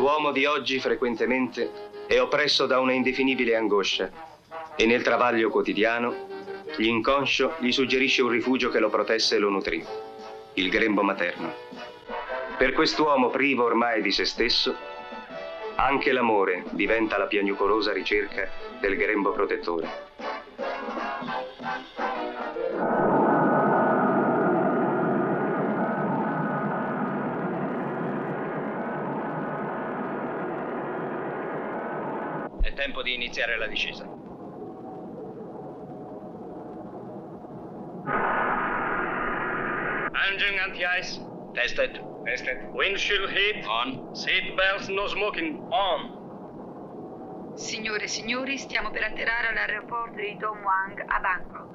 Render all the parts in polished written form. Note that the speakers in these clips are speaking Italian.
L'uomo di oggi frequentemente è oppresso da una indefinibile angoscia e nel travaglio quotidiano l'inconscio gli suggerisce un rifugio che lo protesse e lo nutrì, il grembo materno. Per quest'uomo privo ormai di se stesso, anche l'amore diventa la piagnucolosa ricerca del grembo protettore. È tempo di iniziare la discesa. Engine anti-ice. Tested. Tested. Windshield heat. On. Seat belts no smoking. On. Signore e signori, stiamo per atterrare all'aeroporto di Don Muang a Bangkok.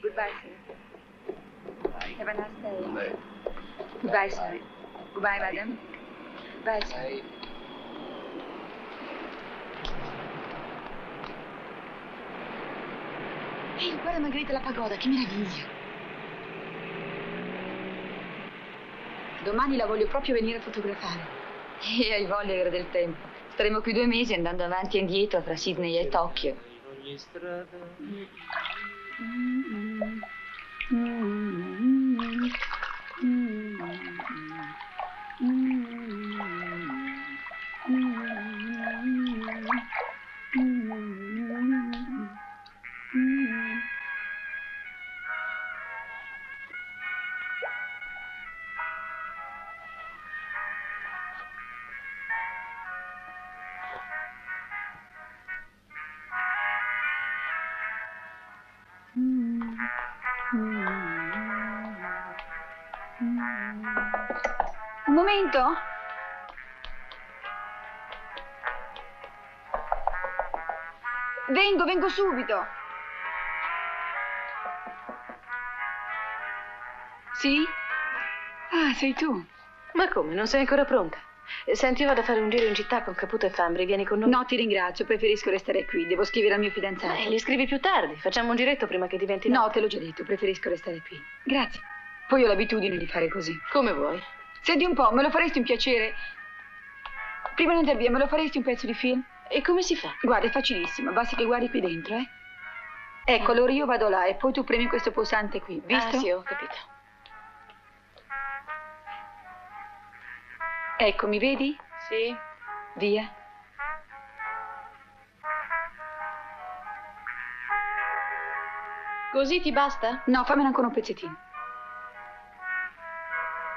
Goodbye, sir. Have a nice day. Goodbye, sir. Goodbye, madam. Goodbye, sir. Ehi, guarda Margherita la pagoda, che meraviglia. Domani la voglio proprio venire a fotografare. E hai voglia, era del tempo. Staremo qui 2 mesi andando avanti e indietro tra Sydney e Tokyo. Un momento. Vengo subito. Sì? Ah, sei tu. Ma come, non sei ancora pronta? Senti, io vado a fare un giro in città con Caputo e Fambri, vieni con noi? No, ti ringrazio, preferisco restare qui. Devo scrivere al mio fidanzato. Gli scrivi più tardi, facciamo un giretto prima che diventi No, notte. te l'ho già detto, preferisco restare qui. Grazie. Poi ho l'abitudine di fare così. Come vuoi. Senti un po', me lo faresti un piacere? Prima di andare via, me lo faresti un pezzo di film? E come si fa? Guarda, è facilissimo, basta che guardi qui dentro, eh. Ecco, allora io vado là e poi tu premi questo pulsante qui, visto? Ah, sì, ho capito. Ecco, mi vedi? Sì. Via. Così ti basta? No, fammene ancora un pezzettino.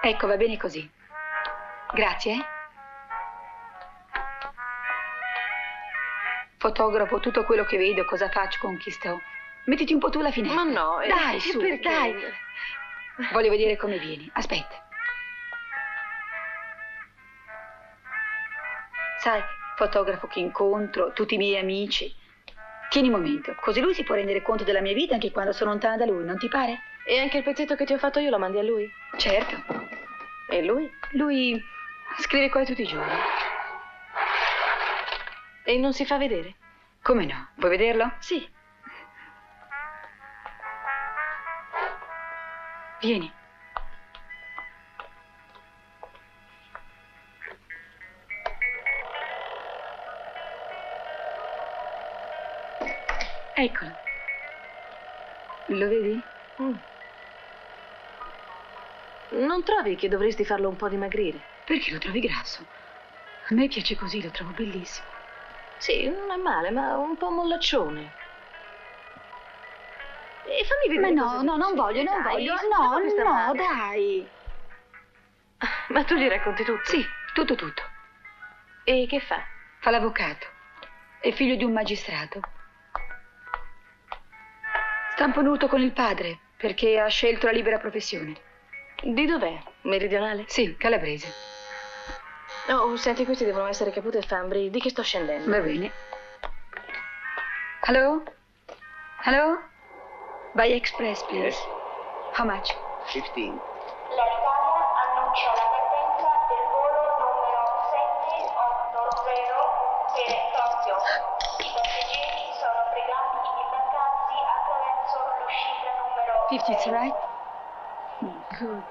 Ecco, va bene così. Grazie, eh. Fotografo tutto quello che vedo, cosa faccio, con chi sto. Mettiti un po' tu alla finestra. Ma no, dai, su, perché? dai. Voglio vedere come vieni. Aspetta. Sai, fotografo chi incontro, tutti i miei amici. Tieni un momento, così lui si può rendere conto della mia vita anche quando sono lontana da lui, non ti pare? E anche il pezzetto che ti ho fatto io lo mandi a lui? Certo. E lui? Lui scrive qua tutti i giorni. E non si fa vedere? Come no? Vuoi vederlo? Sì. Vieni. Eccolo. Lo vedi? Non trovi che dovresti farlo un po' dimagrire? Perché lo trovi grasso? A me piace così, lo trovo bellissimo. Sì, non è male, ma un po' mollaccione. E fammi vedere. Ma cosa no, non dici. voglio, non Dai, voglio. ma come sta No, male? dai. Ma tu gli racconti tutto? Sì, tutto. E che fa? Fa l'avvocato. È figlio di un magistrato. Sta un po' nudo con il padre, perché ha scelto la libera professione. Di dov'è? Meridionale? Sì, calabrese. Oh, senti, questi devono essere Caputo e Fambri. Di che sto scendendo? Va bene. Hello? Hello? By express, please. Yes. How much? 15. L'Italia annuncia la partenza del volo numero 780 per Tokyo. I passeggeri sono pregati di 50's right? Good.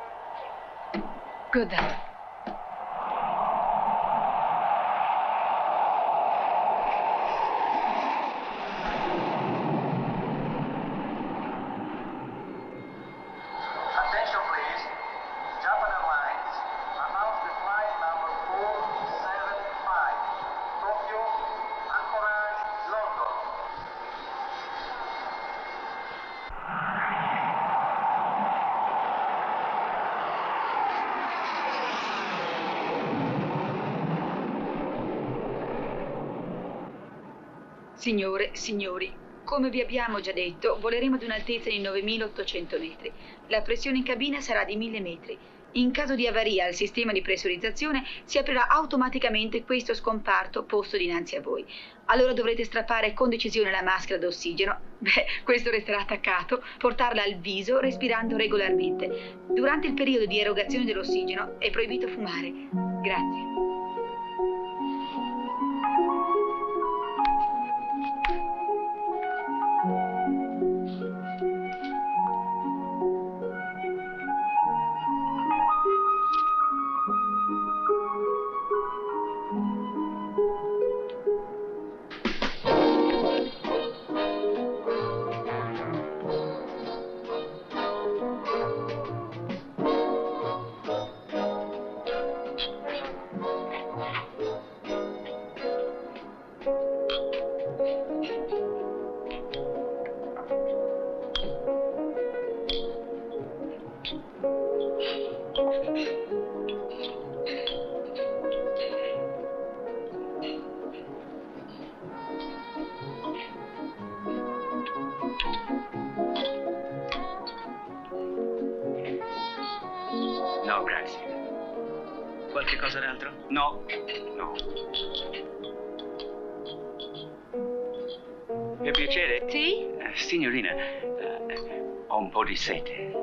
Good then. Attention please. Japan Airlines announced the flight number 475. Tokyo, Anchorage, London. Signore, signori, come vi abbiamo già detto, voleremo ad un'altezza di 9.800 metri. La pressione in cabina sarà di 1.000 metri. In caso di avaria al sistema di pressurizzazione si aprirà automaticamente questo scomparto posto dinanzi a voi. Allora dovrete strappare con decisione la maschera d'ossigeno. Questo resterà attaccato, portarla al viso respirando regolarmente. Durante il periodo di erogazione dell'ossigeno è proibito fumare. Grazie. No, grazie. Qualche cosa d'altro? No, no. Per piacere? Sì? Signorina, ho un po' di sete.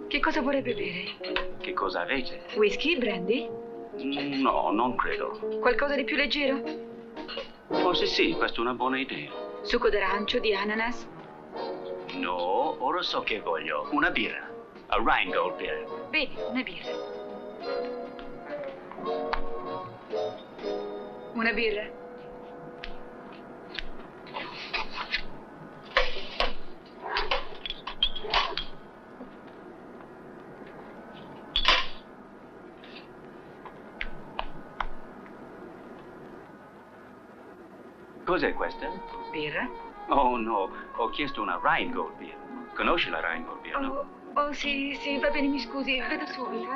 Che cosa vorrebbe bere? Che cosa avete? Whisky, brandy? No, non credo. Qualcosa di più leggero? Forse sì, questa è una buona idea. Succo d'arancio, di ananas? No, ora so che voglio. Una birra. A Rheingold beer. Bene, una birra. Una birra? Cos'è questa? Birra? Oh no, ho chiesto una Rheingold beer. Conosci la Rheingold beer, no? Oh, sì, va bene, mi scusi, vedo subito,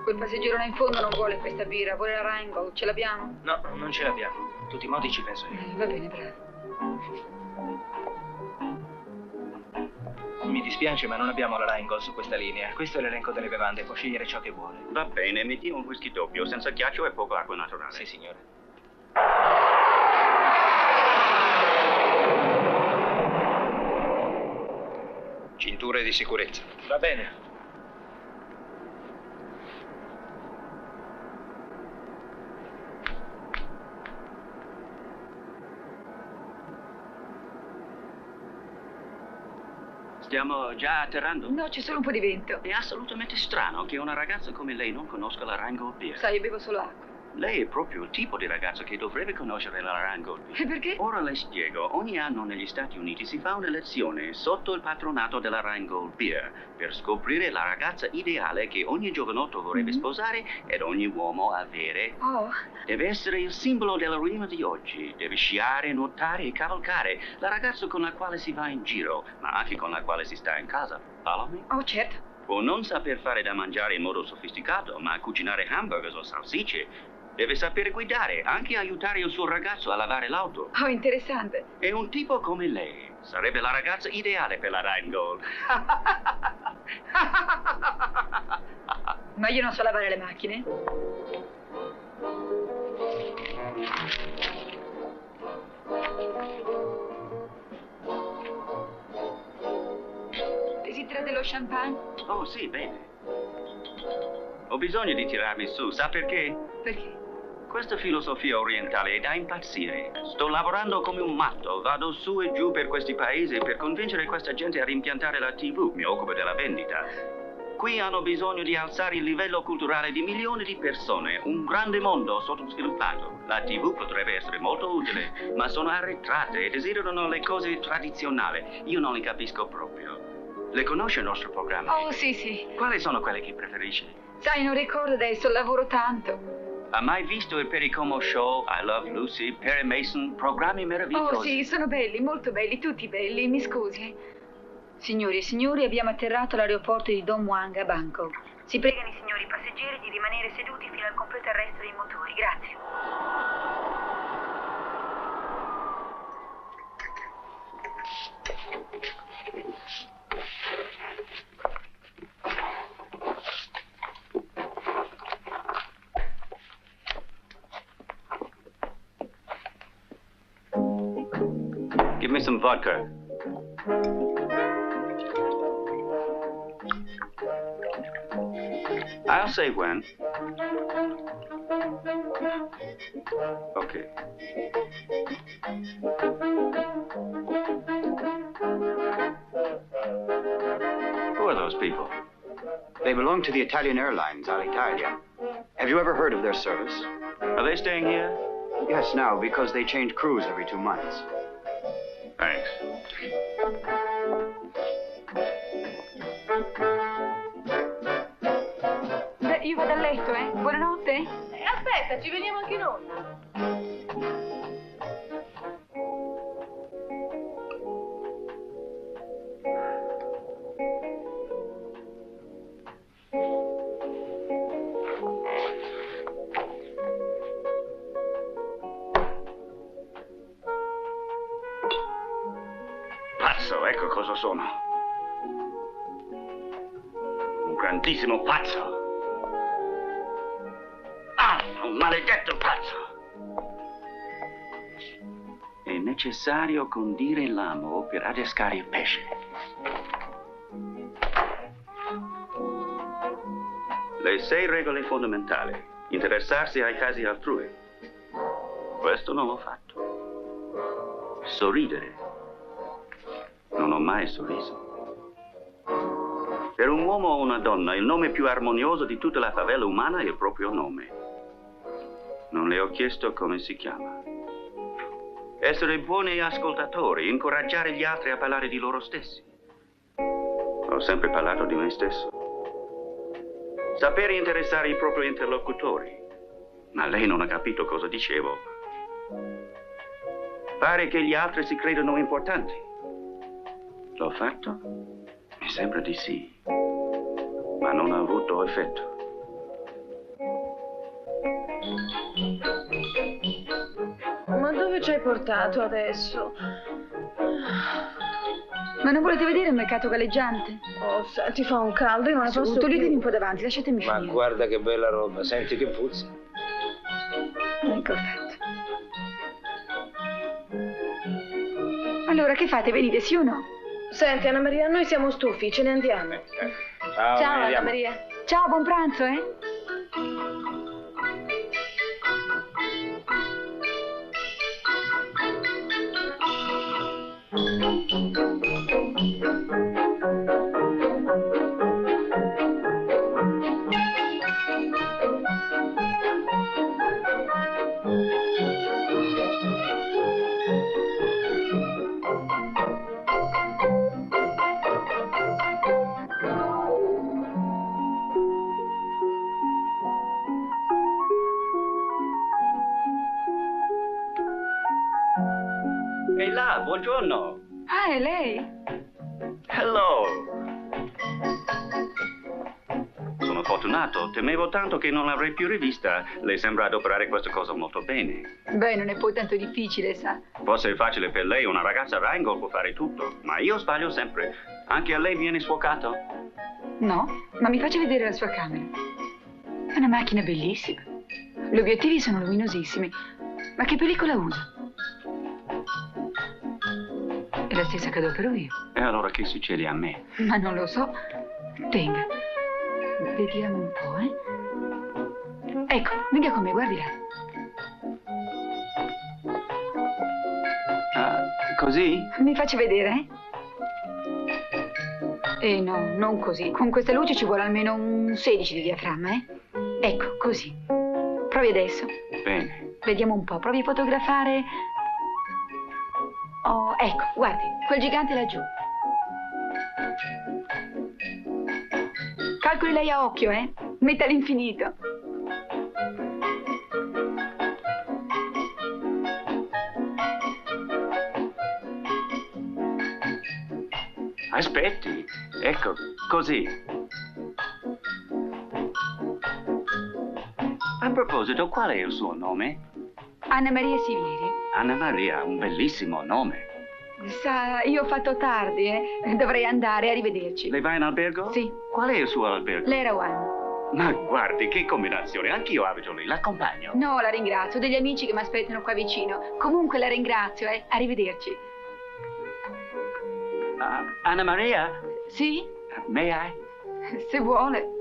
Quel passeggero là in fondo non vuole questa birra, vuole la Rheingold, ce l'abbiamo? No, non ce l'abbiamo. In tutti i modi ci penso io. Va bene, bravo. Mi dispiace, ma non abbiamo la Rheingold su questa linea. Questo è l'elenco delle bevande, può scegliere ciò che vuole. Va bene, metti un whisky doppio, senza ghiaccio e poco acqua naturale. Sì, signore. Cinture di sicurezza. Va bene. Stiamo già atterrando? No, c'è solo un po' di vento. È assolutamente strano che una ragazza come lei non conosca la Rheingold beer. Sai, io bevo solo acqua. Lei è proprio il tipo di ragazza che dovrebbe conoscere la Rheingold beer. E perché? Ora le spiego. Ogni anno negli Stati Uniti si fa un'elezione sotto il patronato della Rheingold beer per scoprire la ragazza ideale che ogni giovanotto vorrebbe sposare ed ogni uomo avere. Oh, Deve essere il simbolo della rima di oggi. Deve sciare, nuotare e cavalcare. La ragazza con la quale si va in giro, ma anche con la quale si sta in casa. Follow me? oh, certo. Può non saper fare da mangiare in modo sofisticato, ma cucinare hamburgers o salsicce. Deve sapere guidare, anche aiutare il suo ragazzo a lavare l'auto. Oh, interessante. È un tipo come lei. Sarebbe la ragazza ideale per la Rheingold. Ma io non so lavare le macchine. Desidera dello champagne? Oh, sì, bene. Ho bisogno di tirarmi su, sa perché? Perché? questa filosofia orientale è da impazzire. Sto lavorando come un matto, vado su e giù per questi paesi per convincere questa gente a rimpiantare la TV. Mi occupo della vendita. Qui hanno bisogno di alzare il livello culturale di milioni di persone, un grande mondo sottosviluppato. La TV potrebbe essere molto utile, ma sono arretrate e desiderano le cose tradizionali. Io non le capisco proprio. Le conosce il nostro programma? Oh, sì, sì. Quali sono quelle che preferisce? Sai, non ricordo adesso, lavoro tanto. Ha mai visto il Pericomo Show, I Love Lucy, Perry Mason, programmi meravigliosi? Oh, sì, sono belli, molto belli, tutti belli, mi scusi. Signori e signori, abbiamo atterrato all'aeroporto di Don Muang a Bangkok. Si pregano i signori passeggeri di rimanere seduti fino al completo arresto dei motori. Grazie. Give me some vodka. I'll say when. Okay. Who are those people? They belong to the Italian Airlines, Alitalia. Have you ever heard of their service? Are they staying here? Yes, now, because they change crews every 2 months. Thanks. Beh, io vado a letto, eh? Buonanotte. Aspetta, ci veniamo anche noi. Pazzo, ecco cosa sono. Un grandissimo pazzo. Ah, un maledetto pazzo. È necessario condire l'amo per adescare il pesce. Le 6 regole fondamentali. Interessarsi ai casi altrui. Questo non l'ho fatto. Sorridere. Non ho mai sorriso. Per un uomo o una donna, il nome più armonioso di tutta la favela umana è il proprio nome. Non le ho chiesto come si chiama. Essere buoni ascoltatori, incoraggiare gli altri a parlare di loro stessi. Ho sempre parlato di me stesso. Sapere interessare i propri interlocutori. Ma lei non ha capito cosa dicevo. Pare che gli altri si credano importanti. L'ho fatto? Mi sembra di sì. Ma non ha avuto effetto. Ma dove ci hai portato adesso? Ma non volete vedere il mercato galleggiante? Oh, senti, fa un caldo, io non ne posso più. Toglietevi un po' davanti, lasciatemi Ma finire. guarda che bella roba, senti che puzza. Ecco fatto. Allora, che fate? Venite, sì o no? Senti, Anna Maria, noi siamo stufi, ce ne andiamo. Ciao, Ciao, Anna vediamo. Maria. Ciao, buon pranzo, eh? Ehi là, buongiorno. Ah, è lei? Hello. Sono fortunato, temevo tanto che non l'avrei più rivista. Lei sembra adoperare questa cosa molto bene. Beh, non è poi tanto difficile, sa. Forse è facile per lei, una ragazza Rheingold può fare tutto, ma io sbaglio sempre. Anche a lei viene sfocato? No, ma mi faccia vedere la sua camera. È una macchina bellissima. Gli obiettivi sono luminosissimi. Ma che pellicola usa? È la stessa che adopero io. E allora che succede a me? Ma non lo so. Tenga. Vediamo un po', eh. Ecco, venga con me, guardi là. Così? Mi faccio vedere? No, non così. Con questa luce ci vuole almeno un 16 di diaframma, eh? Ecco, così. Provi adesso. Bene. Vediamo un po'. Provi a fotografare... Oh, ecco, guardi, quel gigante laggiù. Calcoli lei a occhio, eh? Metta all'infinito. Aspetti. Ecco, così. A proposito, qual è il suo nome? Anna Maria Sivieri. Anna Maria, un bellissimo nome. Sa, io ho fatto tardi, Dovrei andare, arrivederci. Lei va in albergo? Sì. Qual è il suo albergo? L'Era One. Ma guardi, che combinazione. Anch'io abito lì, l'accompagno. No, la ringrazio. Ho degli amici che mi aspettano qua vicino. Comunque la ringrazio, Arrivederci. Anna Maria? Sì? May I? Se vuole.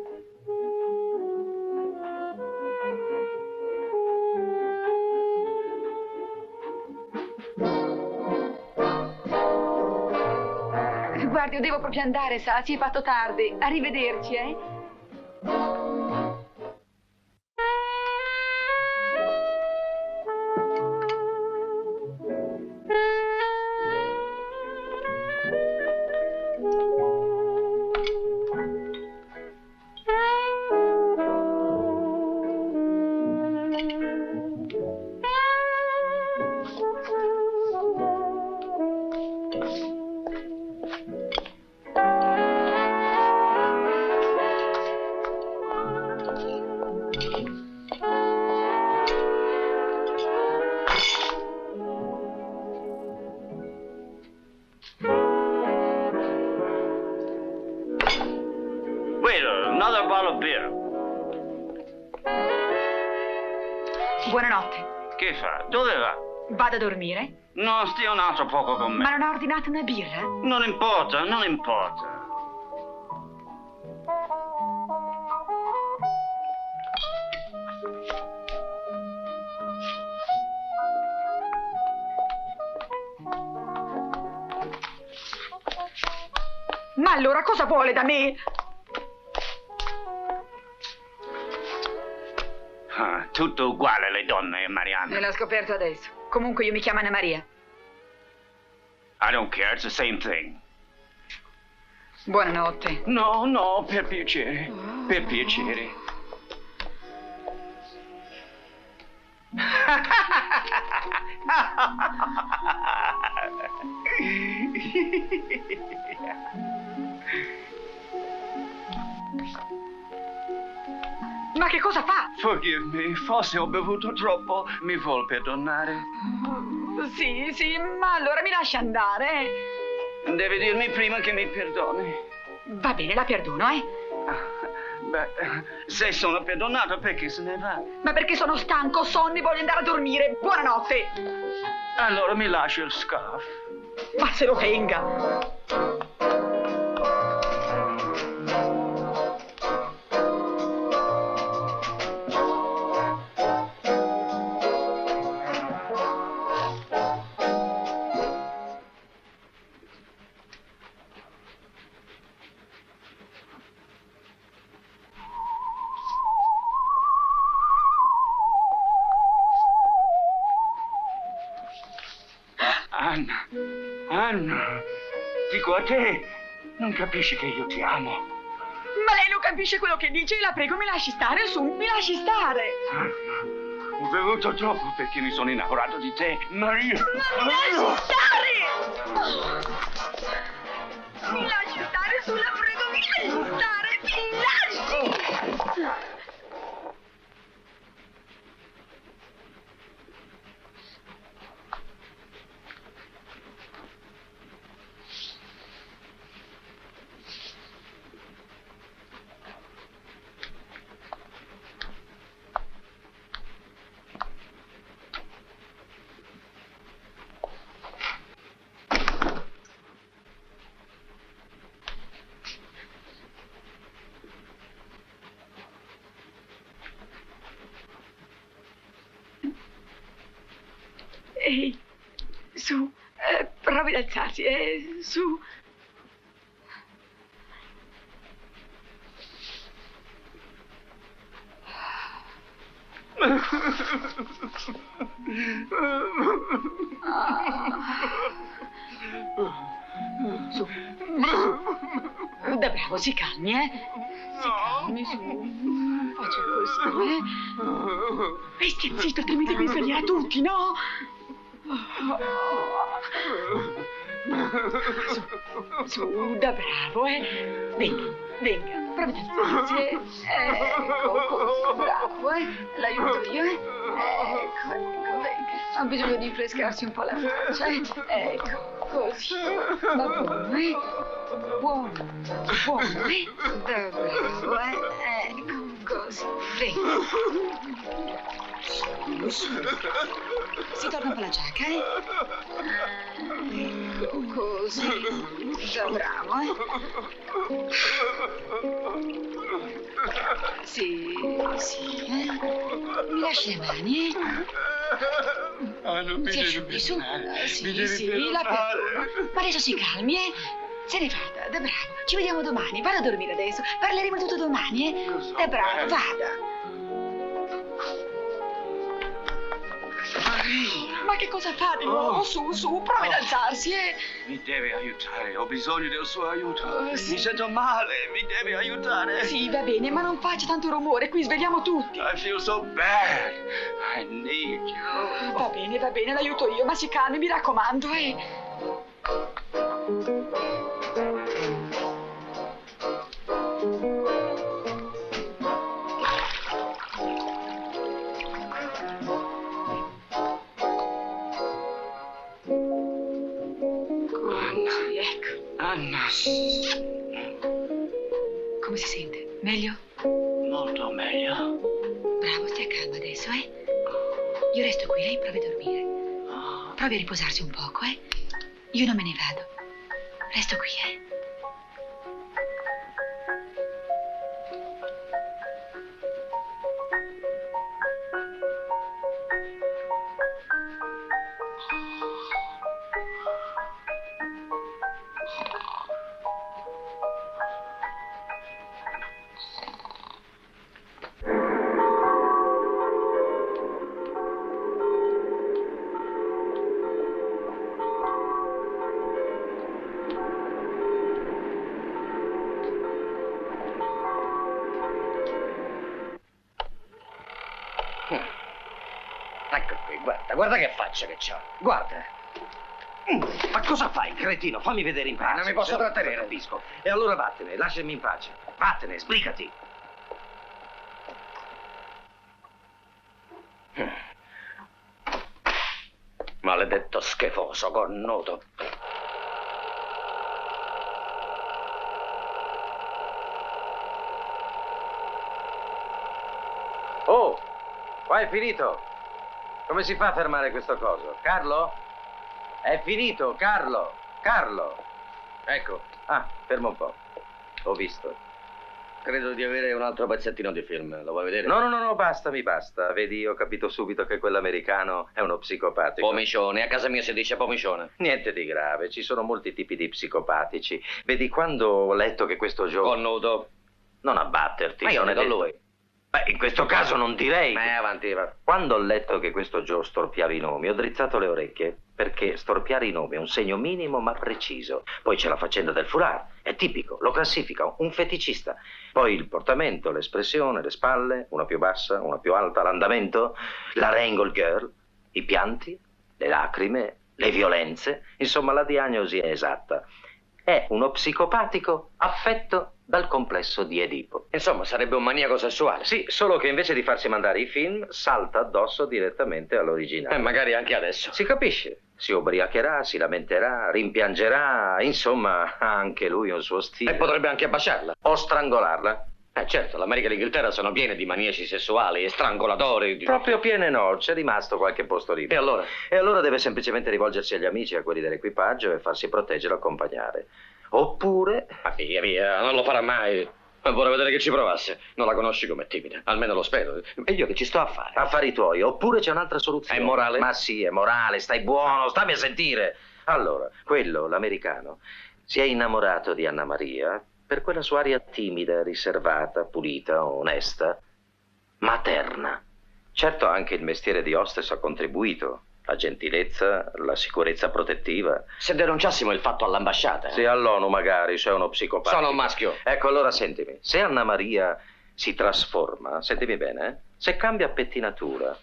Guardi, io devo proprio andare, sa, si è fatto tardi. Arrivederci, Another bottle of beer. Buonanotte. Che fa? Dove va? Vado a dormire? No, stia un altro poco con me. Ma non ha ordinato una birra? Non importa, non importa. Ma allora cosa vuole da me? Tutto uguale le donne, Marianne. L'ha scoperto adesso. Comunque io mi chiamo Anna Maria. I don't care, it's the same thing. Buonanotte. No, no, per piacere. Per piacere. Ma che cosa fa? Forgive me, forse ho bevuto troppo. Mi vuol perdonare? Sì, ma allora mi lascia andare. Deve dirmi prima che mi perdoni. Va bene, la perdono, Beh, se sono perdonato, perché se ne va? Ma perché sono stanco, ho sonno e voglio andare a dormire. Buonanotte. Allora mi lascia il scarf. Ma se lo tenga. Anna, dico a te, non capisci che io ti amo. Ma lei non capisce quello che dice, la prego, mi lasci stare, su, mi lasci stare. Anna, ho bevuto troppo perché mi sono innamorato di te, Maria. Ma mi lasci stare! Mi lasci stare, su, la prego, mi lasci stare, mi lasci! Ehi, su, Provi ad alzarsi, su. Su. Da bravo, si calmi, Si calmi, su. Faccia così, stia zitto, altrimenti mi sveglierà tutti, no? Su, da bravo, Venga, provi ad alzarsi, Ecco, bravo, L'aiuto io, Ecco, venga. Ha bisogno di rinfrescarsi un po' la faccia, Ecco, così. Va buono, Buono, da bravo, Ecco, così. Venga. Su. Si torna un po' la giacca, Ecco, così. Da bravo, Sì, Mi lasci le mani, non mi Si asciughi, su. Sì, la perdono. Ma adesso si calmi, Se ne vada, da bravo. Ci vediamo domani. Vada a dormire adesso. Parleremo tutto domani, Da bravo, vada. Ma che cosa fa di nuovo? Su, provi ad alzarsi, Mi deve aiutare, ho bisogno del suo aiuto. Mi sento male, mi deve aiutare. Sì, va bene, ma non faccia tanto rumore, qui svegliamo tutti. I feel so bad. I need you. Va bene, l'aiuto io, ma si calmi, mi raccomando, Anna. Come si sente? Meglio? Molto meglio. Bravo, stia calma adesso, Io resto qui, lei provi a dormire. Provi a riposarsi un poco, Io non me ne vado. Resto qui, Ecco qui, guarda che faccia che c'ha. Guarda. Ma cosa fai, cretino? Fammi vedere in pace. Non mi posso trattenere. Capisco. E allora vattene, lasciami in pace. Vattene, esplicati. Maledetto schifoso, cornuto. Oh, qua è finito. Come si fa a fermare questo coso? Carlo? È finito, Carlo. Carlo. Ecco. Ah, fermo un po'. Ho visto. Credo di avere un altro pezzettino di film. Lo vuoi vedere? No, basta, mi basta. Vedi, ho capito subito che quell'americano è uno psicopatico. Pomicione. A casa mia si dice pomicione. Niente di grave. Ci sono molti tipi di psicopatici. Vedi, quando ho letto che questo gioco... Cornuto. Non abbatterti. Ma io non ne è do detto... lui. Beh, in questo caso non direi. Avanti, va. Quando ho letto che questo Joe storpiava i nomi, ho drizzato le orecchie, perché storpiare i nomi è un segno minimo ma preciso. Poi c'è la faccenda del foulard, è tipico, lo classifica un feticista. Poi il portamento, l'espressione, le spalle, una più bassa, una più alta, l'andamento, la wrangle girl, i pianti, le lacrime, le violenze. Insomma, la diagnosi è esatta. È uno psicopatico affetto dal complesso di Edipo. Insomma, sarebbe un maniaco sessuale. Sì, solo che invece di farsi mandare i film, salta addosso direttamente all'originale. E magari anche adesso. Si capisce. Si ubriacherà, si lamenterà, rimpiangerà, insomma, ha anche lui un suo stile. E potrebbe anche baciarla. O strangolarla. Certo, l'America e l'Inghilterra sono piene di maniaci sessuali e strangolatori. Proprio piene no, c'è rimasto qualche posto libero. E allora? E allora deve semplicemente rivolgersi agli amici, a quelli dell'equipaggio e farsi proteggere o accompagnare. Oppure... Ma via, non lo farà mai. Vorrei vedere che ci provasse. Non la conosci come timida, almeno lo spero. E io che ci sto a fare? Affari tuoi. Oppure c'è un'altra soluzione. È morale? Ma sì, è morale, stai buono, stammi a sentire. Allora, quello, l'americano, si è innamorato di Anna Maria per quella sua aria timida, riservata, pulita, onesta, materna. Certo, anche il mestiere di hostess ha contribuito. La gentilezza, la sicurezza protettiva. Se denunciassimo il fatto all'ambasciata. Sì, all'ONU magari, sei uno psicopatico. Sono un maschio. Ecco, allora sentimi. Se Anna Maria si trasforma, sentimi bene, se cambia pettinatura,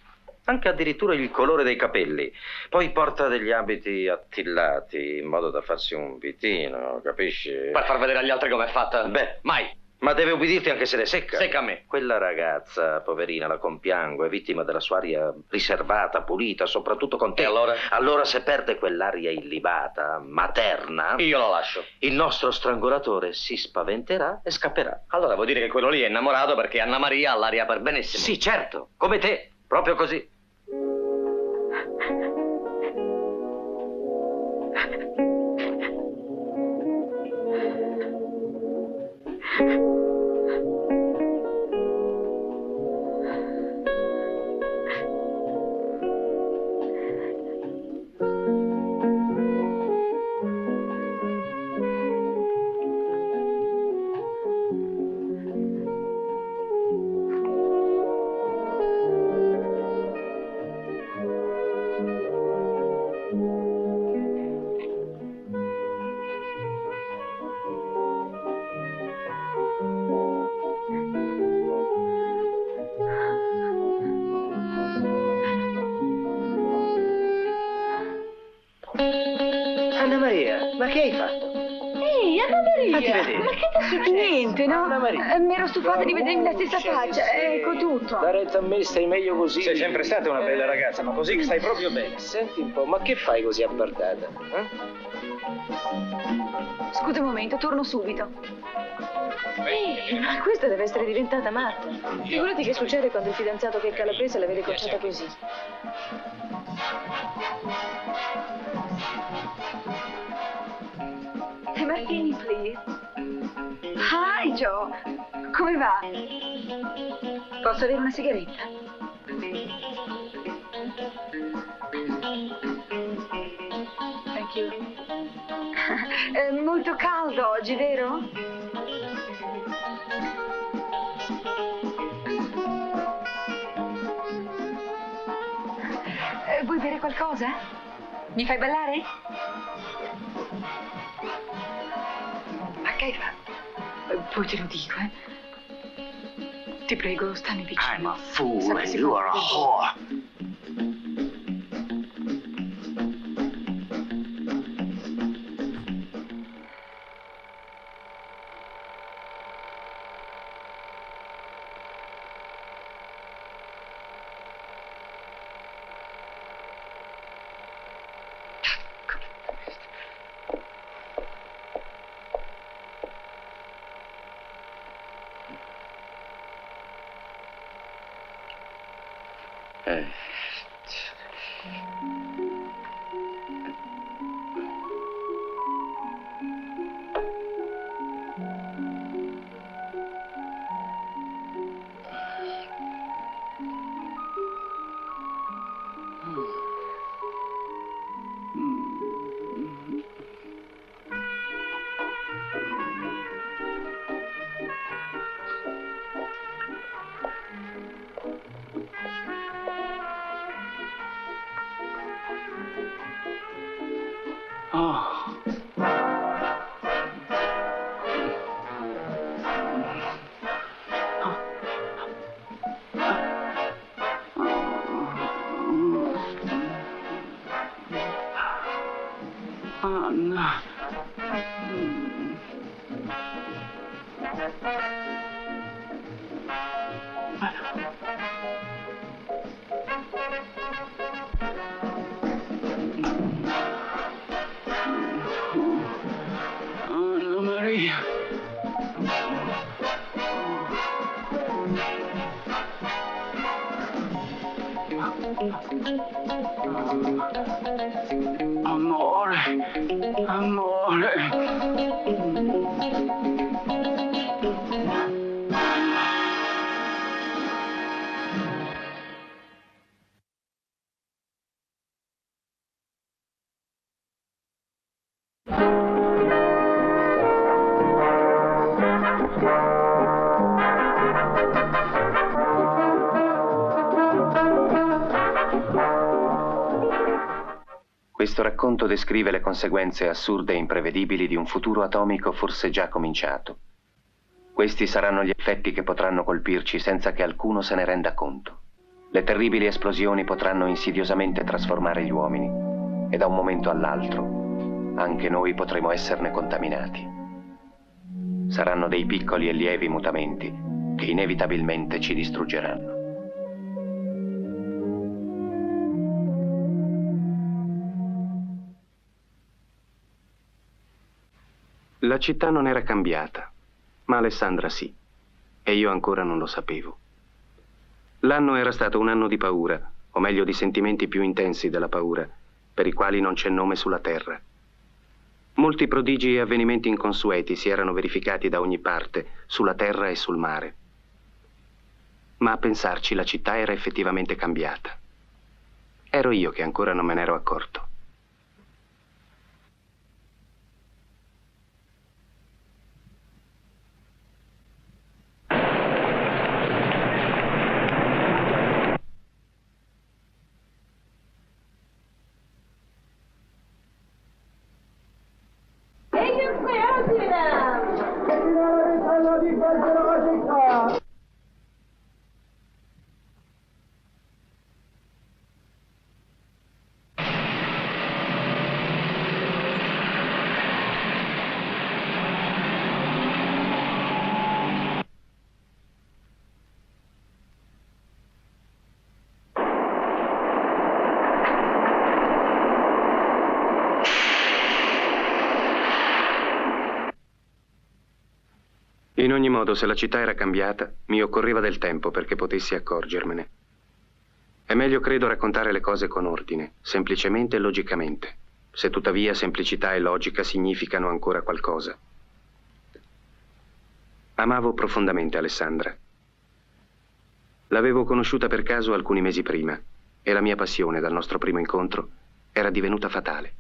anche addirittura il colore dei capelli, poi porta degli abiti attillati in modo da farsi un vitino, capisci? Per far vedere agli altri com'è fatta? Beh, mai. Ma deve ubbidirti anche se le secca. Secca a me. Quella ragazza, poverina, la compiango, è vittima della sua aria riservata, pulita, soprattutto con te. E allora? Allora se perde quell'aria illibata, materna... Io lo lascio. Il nostro strangolatore si spaventerà e scapperà. Allora vuol dire che quello lì è innamorato perché Anna Maria ha l'aria per benissimo. Sì, certo, come te, proprio così. Anna Maria, ma che hai fatto? Ehi, Anna Maria! Fatti vedere. Ma che ti è successo? Niente, no? Anna Maria. Mi ero stufata di vedermi la stessa faccia, ecco tutto. Da retta a me stai meglio così. Sei sempre stata una bella ragazza, ma così stai proprio bene. Senti un po', ma che fai così abbardata? Scusa un momento, torno subito. Ma questa deve essere diventata matta. Figurati che succede quando il fidanzato che è calabrese la vede conciata così. Martini, please. Hi, Joe. Come va? Posso avere una sigaretta? Thank you. È molto caldo oggi, vero? Vuoi bere qualcosa? Mi fai ballare? Ma che hai fatto? Poi te lo dico, Ti prego, stammi vicino. I'm a fool Sapessi and you are a quanto- whore. Amore, amore. Questo racconto descrive le conseguenze assurde e imprevedibili di un futuro atomico forse già cominciato. Questi saranno gli effetti che potranno colpirci senza che alcuno se ne renda conto. Le terribili esplosioni potranno insidiosamente trasformare gli uomini e da un momento all'altro anche noi potremo esserne contaminati. Saranno dei piccoli e lievi mutamenti che inevitabilmente ci distruggeranno. La città non era cambiata, ma Alessandra sì, e io ancora non lo sapevo. L'anno era stato un anno di paura, o meglio di sentimenti più intensi della paura, per i quali non c'è nome sulla terra. Molti prodigi e avvenimenti inconsueti si erano verificati da ogni parte, sulla terra e sul mare. Ma a pensarci la città era effettivamente cambiata. Ero io che ancora non me ne ero accorto. In ogni modo, se la città era cambiata, mi occorreva del tempo perché potessi accorgermene. È meglio, credo, raccontare le cose con ordine, semplicemente e logicamente, se tuttavia semplicità e logica significano ancora qualcosa. Amavo profondamente Alessandra. L'avevo conosciuta per caso alcuni mesi prima e la mia passione dal nostro primo incontro era divenuta fatale.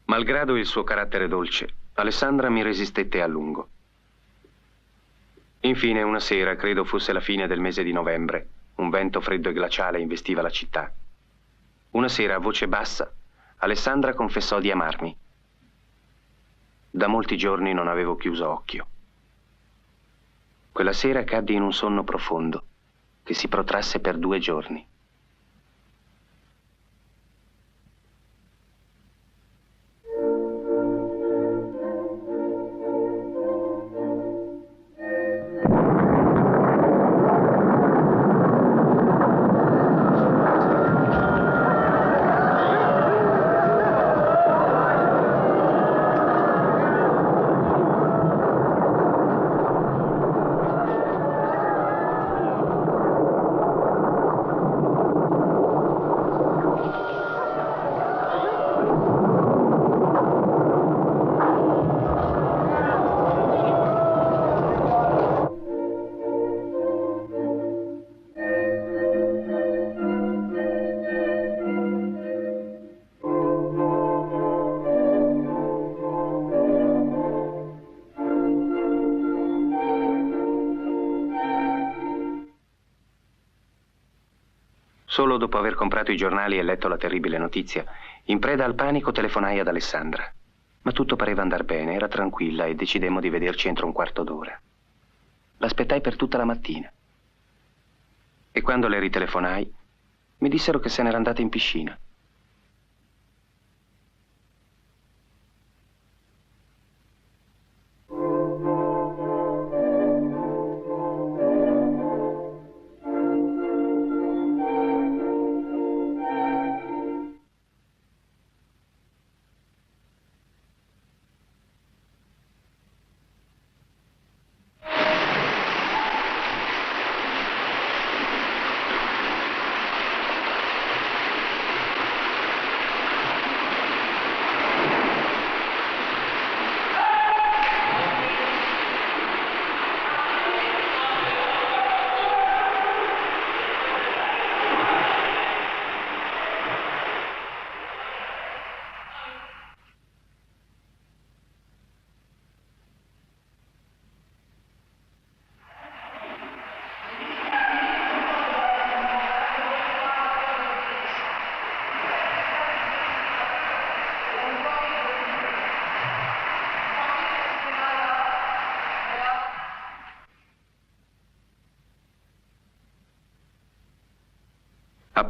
Malgrado il suo carattere dolce, Alessandra mi resistette a lungo. Infine, una sera, credo fosse la fine del mese di novembre, un vento freddo e glaciale investiva la città. Una sera, a voce bassa, Alessandra confessò di amarmi. Da molti giorni non avevo chiuso occhio. Quella sera caddi in un sonno profondo, che si protrasse per 2 giorni. Solo dopo aver comprato i giornali e letto la terribile notizia, in preda al panico telefonai ad Alessandra. Ma tutto pareva andar bene, era tranquilla e decidemmo di vederci entro un quarto d'ora. L'aspettai per tutta la mattina. E quando le ritelefonai, mi dissero che se n'era andata in piscina.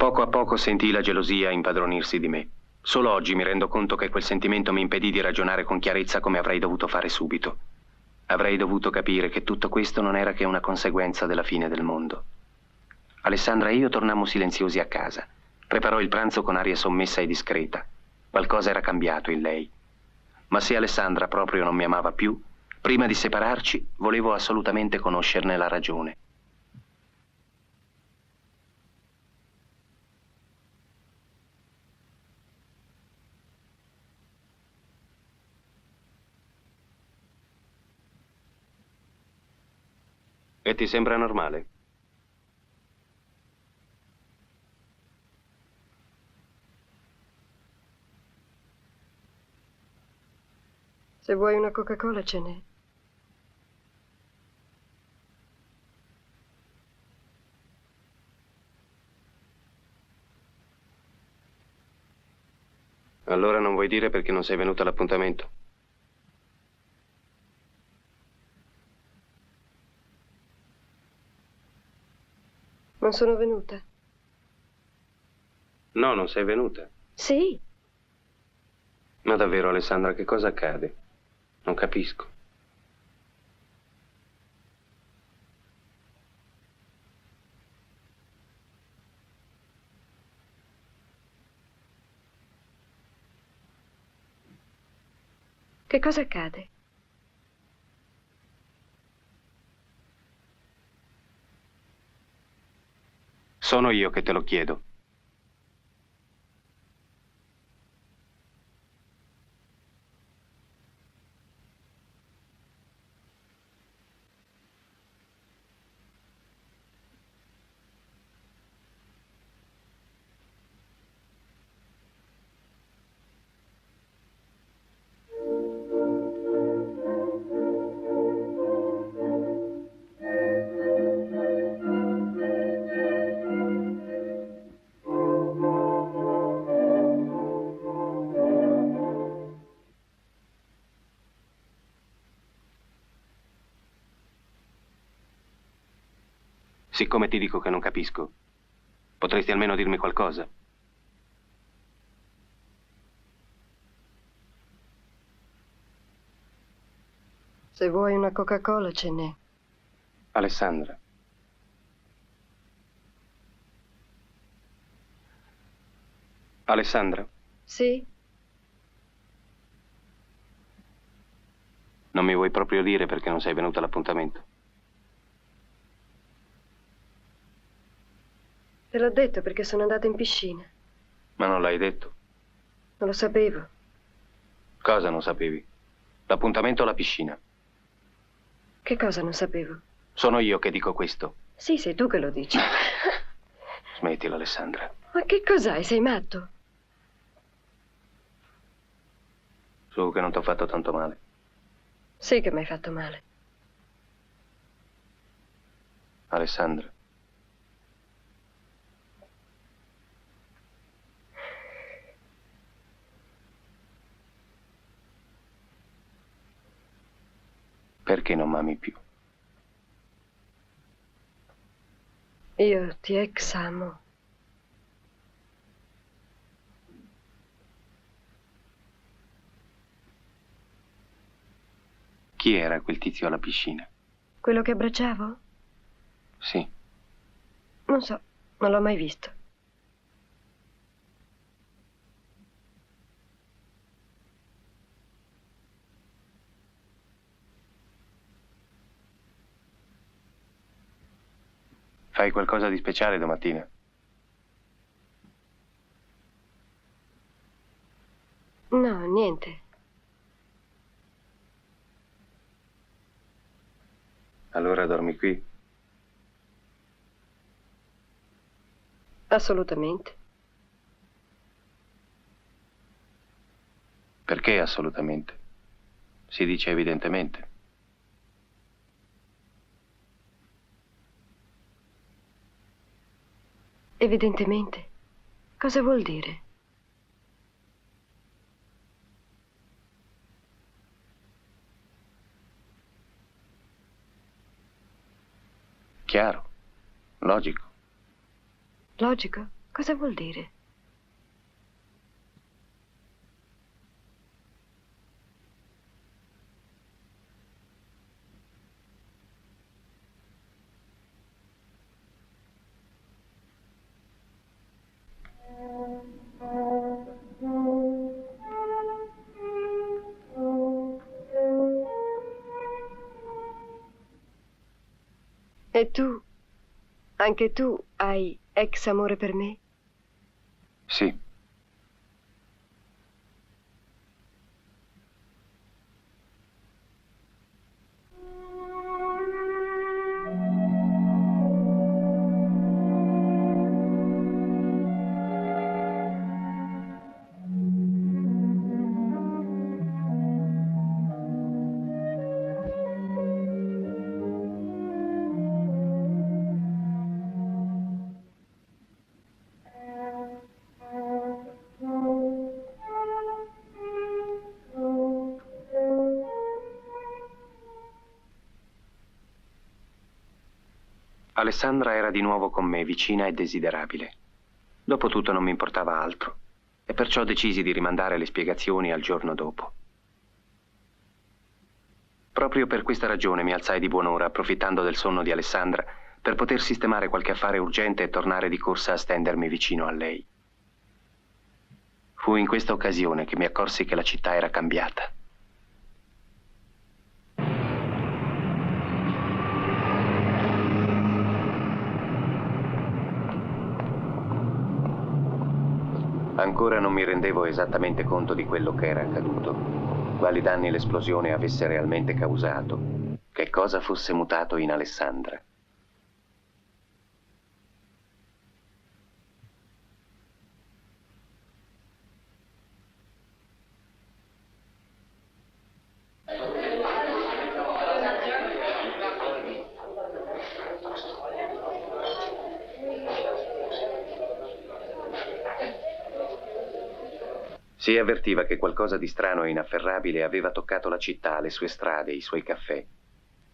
a poco sentii la gelosia impadronirsi di me. Solo oggi mi rendo conto che quel sentimento mi impedì di ragionare con chiarezza come avrei dovuto fare subito. Avrei dovuto capire che tutto questo non era che una conseguenza della fine del mondo. Alessandra e io tornammo silenziosi a casa. Preparò il pranzo con aria sommessa e discreta. Qualcosa era cambiato in lei. Ma se Alessandra proprio non mi amava più, prima di separarci volevo assolutamente conoscerne la ragione. E ti sembra normale? Se vuoi una Coca-Cola ce n'è. Allora non vuoi dire perché non sei venuta all'appuntamento? Non sono venuta. No, non sei venuta. Sì. Ma davvero, Alessandra, che cosa accade? Non capisco. Che cosa accade? Sono io che te lo chiedo. Siccome ti dico che non capisco, potresti almeno dirmi qualcosa? Se vuoi una Coca-Cola ce n'è. Alessandra. Alessandra, Sì? non mi vuoi proprio dire perché non sei venuta all'appuntamento? Te l'ho detto perché sono andata in piscina. Ma non l'hai detto. Non lo sapevo. Cosa non sapevi? L'appuntamento o la piscina? Che cosa non sapevo? Sono io che dico questo. Sì, sei tu che lo dici. Smettila, Alessandra. Ma che cos'hai? Sei matto? Su che non ti ho fatto tanto male. Sì che mi hai fatto male. Alessandra. Perché non m'ami più? Io ti ex amo. Chi era quel tizio alla piscina? Quello che abbracciavo? Sì. Non so, non l'ho mai visto. Fai qualcosa di speciale domattina? No, niente. Allora dormi qui? Assolutamente. Perché assolutamente? Si dice evidentemente. Evidentemente. Cosa vuol dire? Chiaro. Logico. Logico? Cosa vuol dire? E tu? Anche tu hai ex amore per me? Sì. Alessandra era di nuovo con me, vicina e desiderabile. Dopotutto non mi importava altro, e perciò decisi di rimandare le spiegazioni al giorno dopo. Proprio per questa ragione mi alzai di buon'ora, approfittando del sonno di Alessandra, per poter sistemare qualche affare urgente e tornare di corsa a stendermi vicino a lei. Fu in questa occasione che mi accorsi che la città era cambiata. Ancora non mi rendevo esattamente conto di quello che era accaduto, quali danni l'esplosione avesse realmente causato, che cosa fosse mutato in Alessandra. Si avvertiva che qualcosa di strano e inafferrabile aveva toccato la città, le sue strade, i suoi caffè.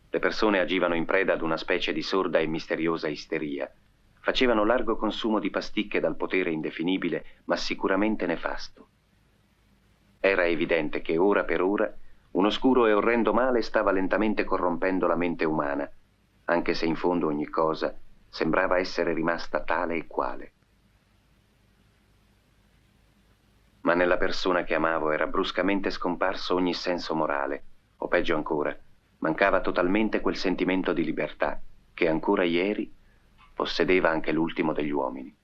Le persone agivano in preda ad una specie di sorda e misteriosa isteria. Facevano largo consumo di pasticche dal potere indefinibile, ma sicuramente nefasto. Era evidente che ora per ora un oscuro e orrendo male stava lentamente corrompendo la mente umana, anche se in fondo ogni cosa sembrava essere rimasta tale e quale. Ma nella persona che amavo era bruscamente scomparso ogni senso morale, o peggio ancora, mancava totalmente quel sentimento di libertà che ancora ieri possedeva anche l'ultimo degli uomini.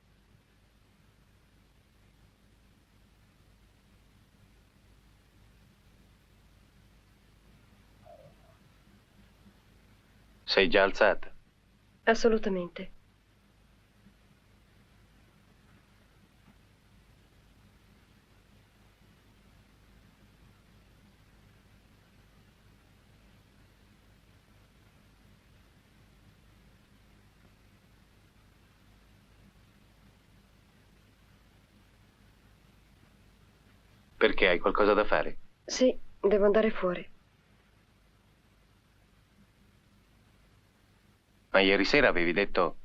Sei già alzata? Assolutamente. Perché hai qualcosa da fare? Sì, devo andare fuori. Ma ieri sera avevi detto...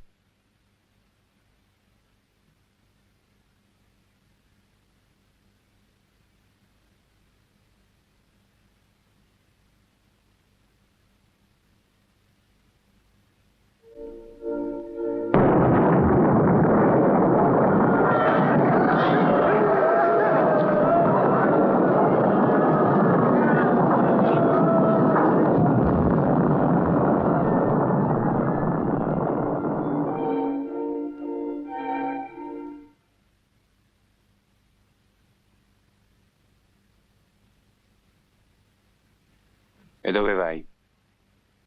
E dove vai?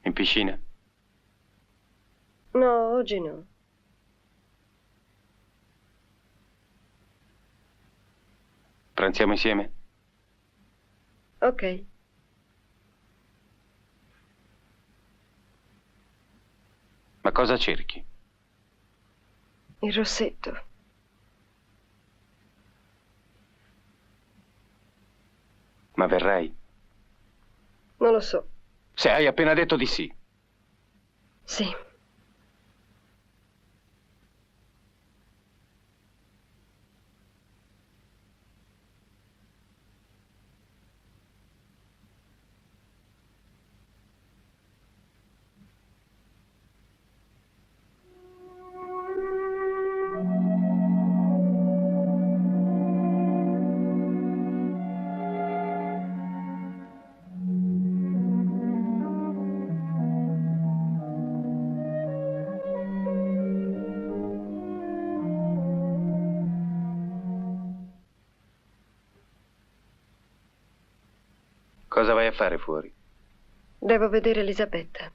In piscina? No, oggi no. Pranziamo insieme? Ok. Ma cosa cerchi? Il rossetto. Ma verrai? Non lo so. Se hai appena detto di sì. Sì. Cosa vai a fare fuori? Devo vedere Elisabetta.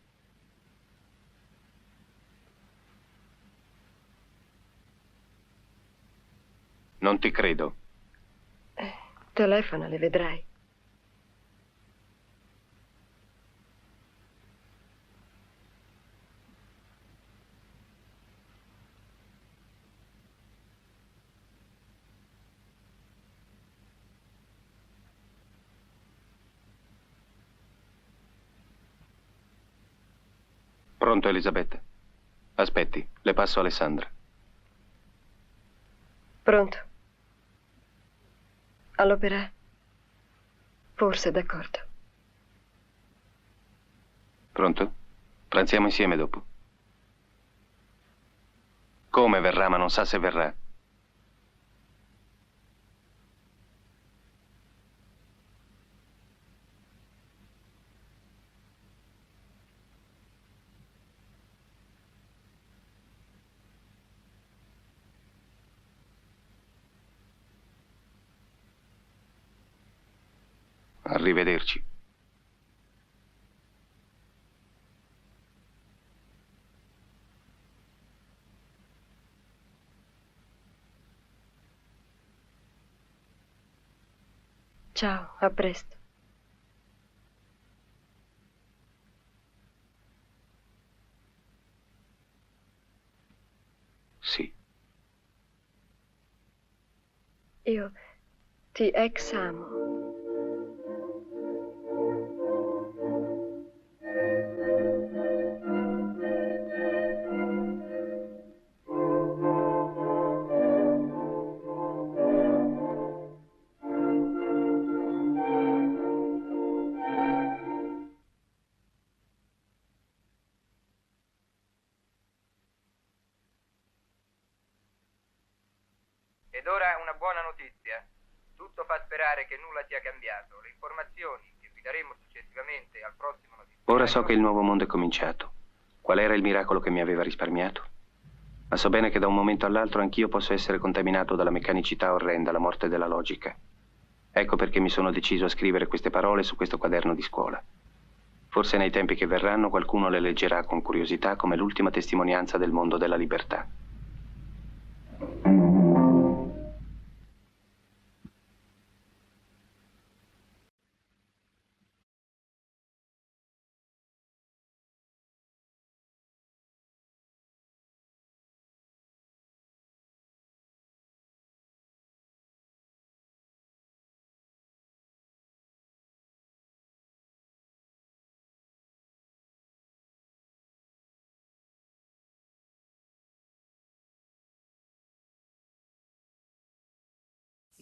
Non ti credo. Telefona, le vedrai. Pronto, Elisabetta? Aspetti, le passo Alessandra. Pronto? All'opera? Forse, d'accordo. Pronto? Pranziamo insieme dopo. Come verrà, ma non sa se verrà. Arrivederci. Ciao, a presto. Sì. Io ti amo. Ed ora una buona notizia. Tutto fa sperare che nulla sia cambiato. Le informazioni che vi daremo successivamente al prossimo notiziario... Ora so che il nuovo mondo è cominciato. Qual era il miracolo che mi aveva risparmiato? Ma so bene che da un momento all'altro anch'io posso essere contaminato dalla meccanicità orrenda, la morte della logica. Ecco perché mi sono deciso a scrivere queste parole su questo quaderno di scuola. Forse nei tempi che verranno qualcuno le leggerà con curiosità come l'ultima testimonianza del mondo della libertà.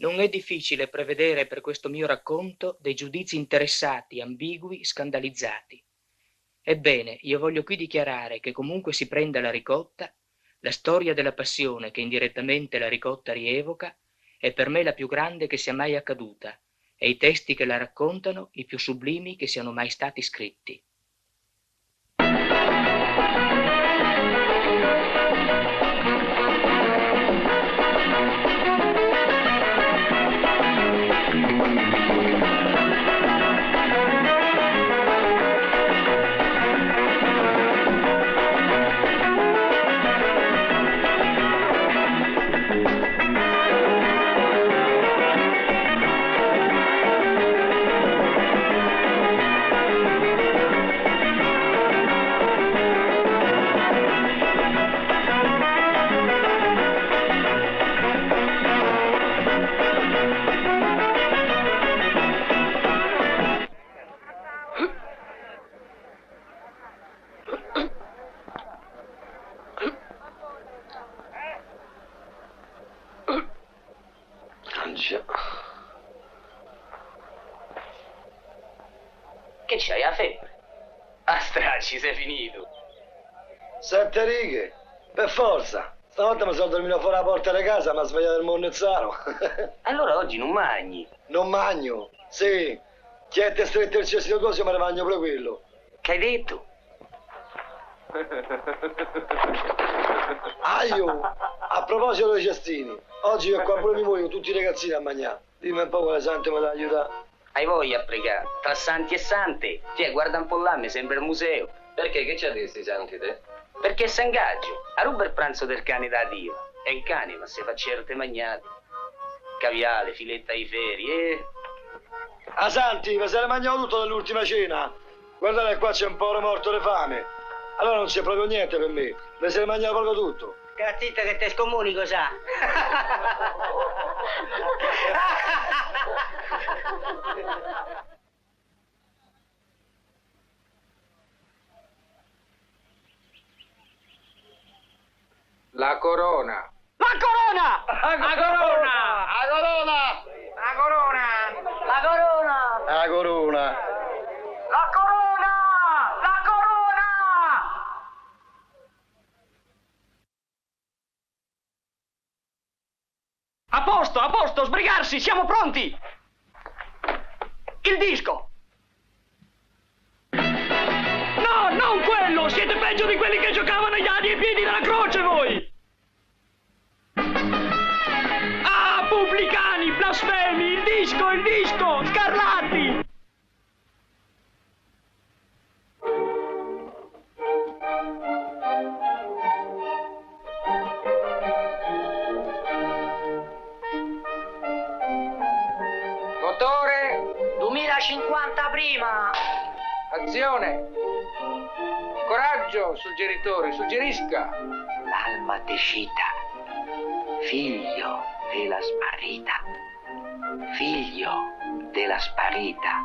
Non è difficile prevedere per questo mio racconto dei giudizi interessati, ambigui, scandalizzati. Ebbene, io voglio qui dichiarare che comunque si prenda la ricotta, la storia della passione che indirettamente la ricotta rievoca è per me la più grande che sia mai accaduta e i testi che la raccontano i più sublimi che siano mai stati scritti. Che c'hai, la febbre? A stracci, sei finito. 7 righe, per forza. Stavolta mi sono dormito fuori la porta di casa, mi ha svegliato il monnezzaro. Allora oggi non mangi? Non magno, sì. Chi è te stretto il cestino così, me ne mangio pure quello. Che hai detto? Aio, a proposito dei cestini, oggi che qua pure mi muoio tutti i ragazzini a mangiare. Dimmi un po' quale santo mi dà aiutare. Hai voglia a pregare? Tra santi e sante? Tiè, guarda un po' là, mi sembra il museo. Perché? Che c'ha di sti santi te? Perché s'ingaggio. A ruba il pranzo del cane da Dio. E il cane, ma se fa certe magnate. Caviale, filetta ai feri, Ah, santi, ma se l'è mangiato tutto dall'ultima cena. Guardate, qua c'è un povero morto di fame. Allora non c'è proprio niente per me. Me se l'è mangiato proprio tutto. Cazzita che te scomunico, sa. La corona. La corona! La corona! La corona! La corona! La corona! La corona! La corona! La corona! A posto, sbrigarsi, siamo pronti! Il disco! No, non quello! Siete peggio di quelli che giocavano agli adi ai piedi della croce, voi! Ah, pubblicani, blasfemi! Il disco! Scarlatti! Motore. 2050 prima. Azione. Coraggio, suggeritore, suggerisca. L'alma tecita, figlio della sparita, figlio della sparita,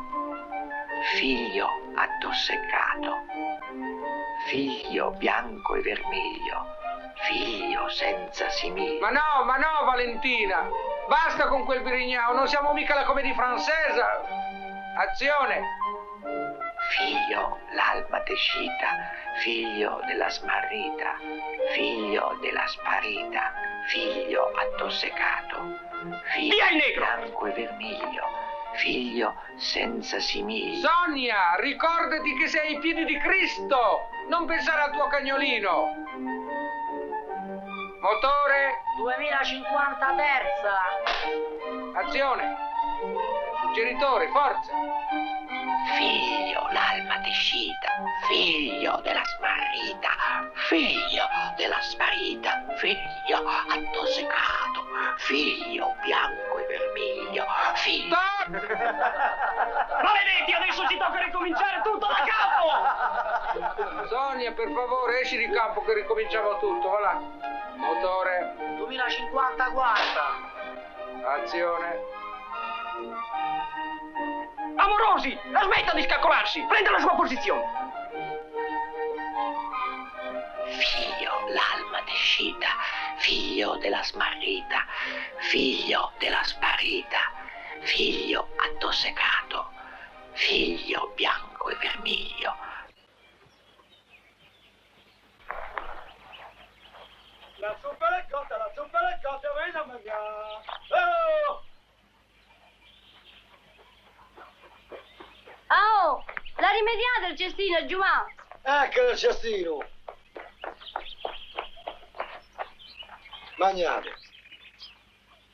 figlio addossecato, figlio bianco e vermiglio, figlio senza simile. Ma no, Valentina. Basta con quel birignao, non siamo mica la commedia francese. Azione. Figlio l'alma tecita, figlio della smarrita, figlio della sparita, figlio addossecato, figlio bianco e vermiglio, figlio senza simili. Sonia, ricordati che sei ai piedi di Cristo, non pensare al tuo cagnolino. Motore. 2050 terza. Azione. Suggeritore, forza. Figlio l'alma tecita, figlio della smarrita, figlio della sparita, figlio addossecato, figlio bianco e vermiglio, figlio... Maledetti, adesso ci tocca ricominciare tutto da capo! Sonia, per favore, esci di campo che ricominciamo tutto, va là. Motore. 2050 quarta. Azione. Amorosi, la smetta di scaccolarsi, prenda la sua posizione. Figlio l'alma tecita, figlio della smarrita, figlio della sparita, figlio addossecato, figlio bianco e vermiglio. La zuppa è cotta, vieni a mangiare. Oh! Oh, la rimediate il cestino, Giumà. Ecco il cestino. Magnate.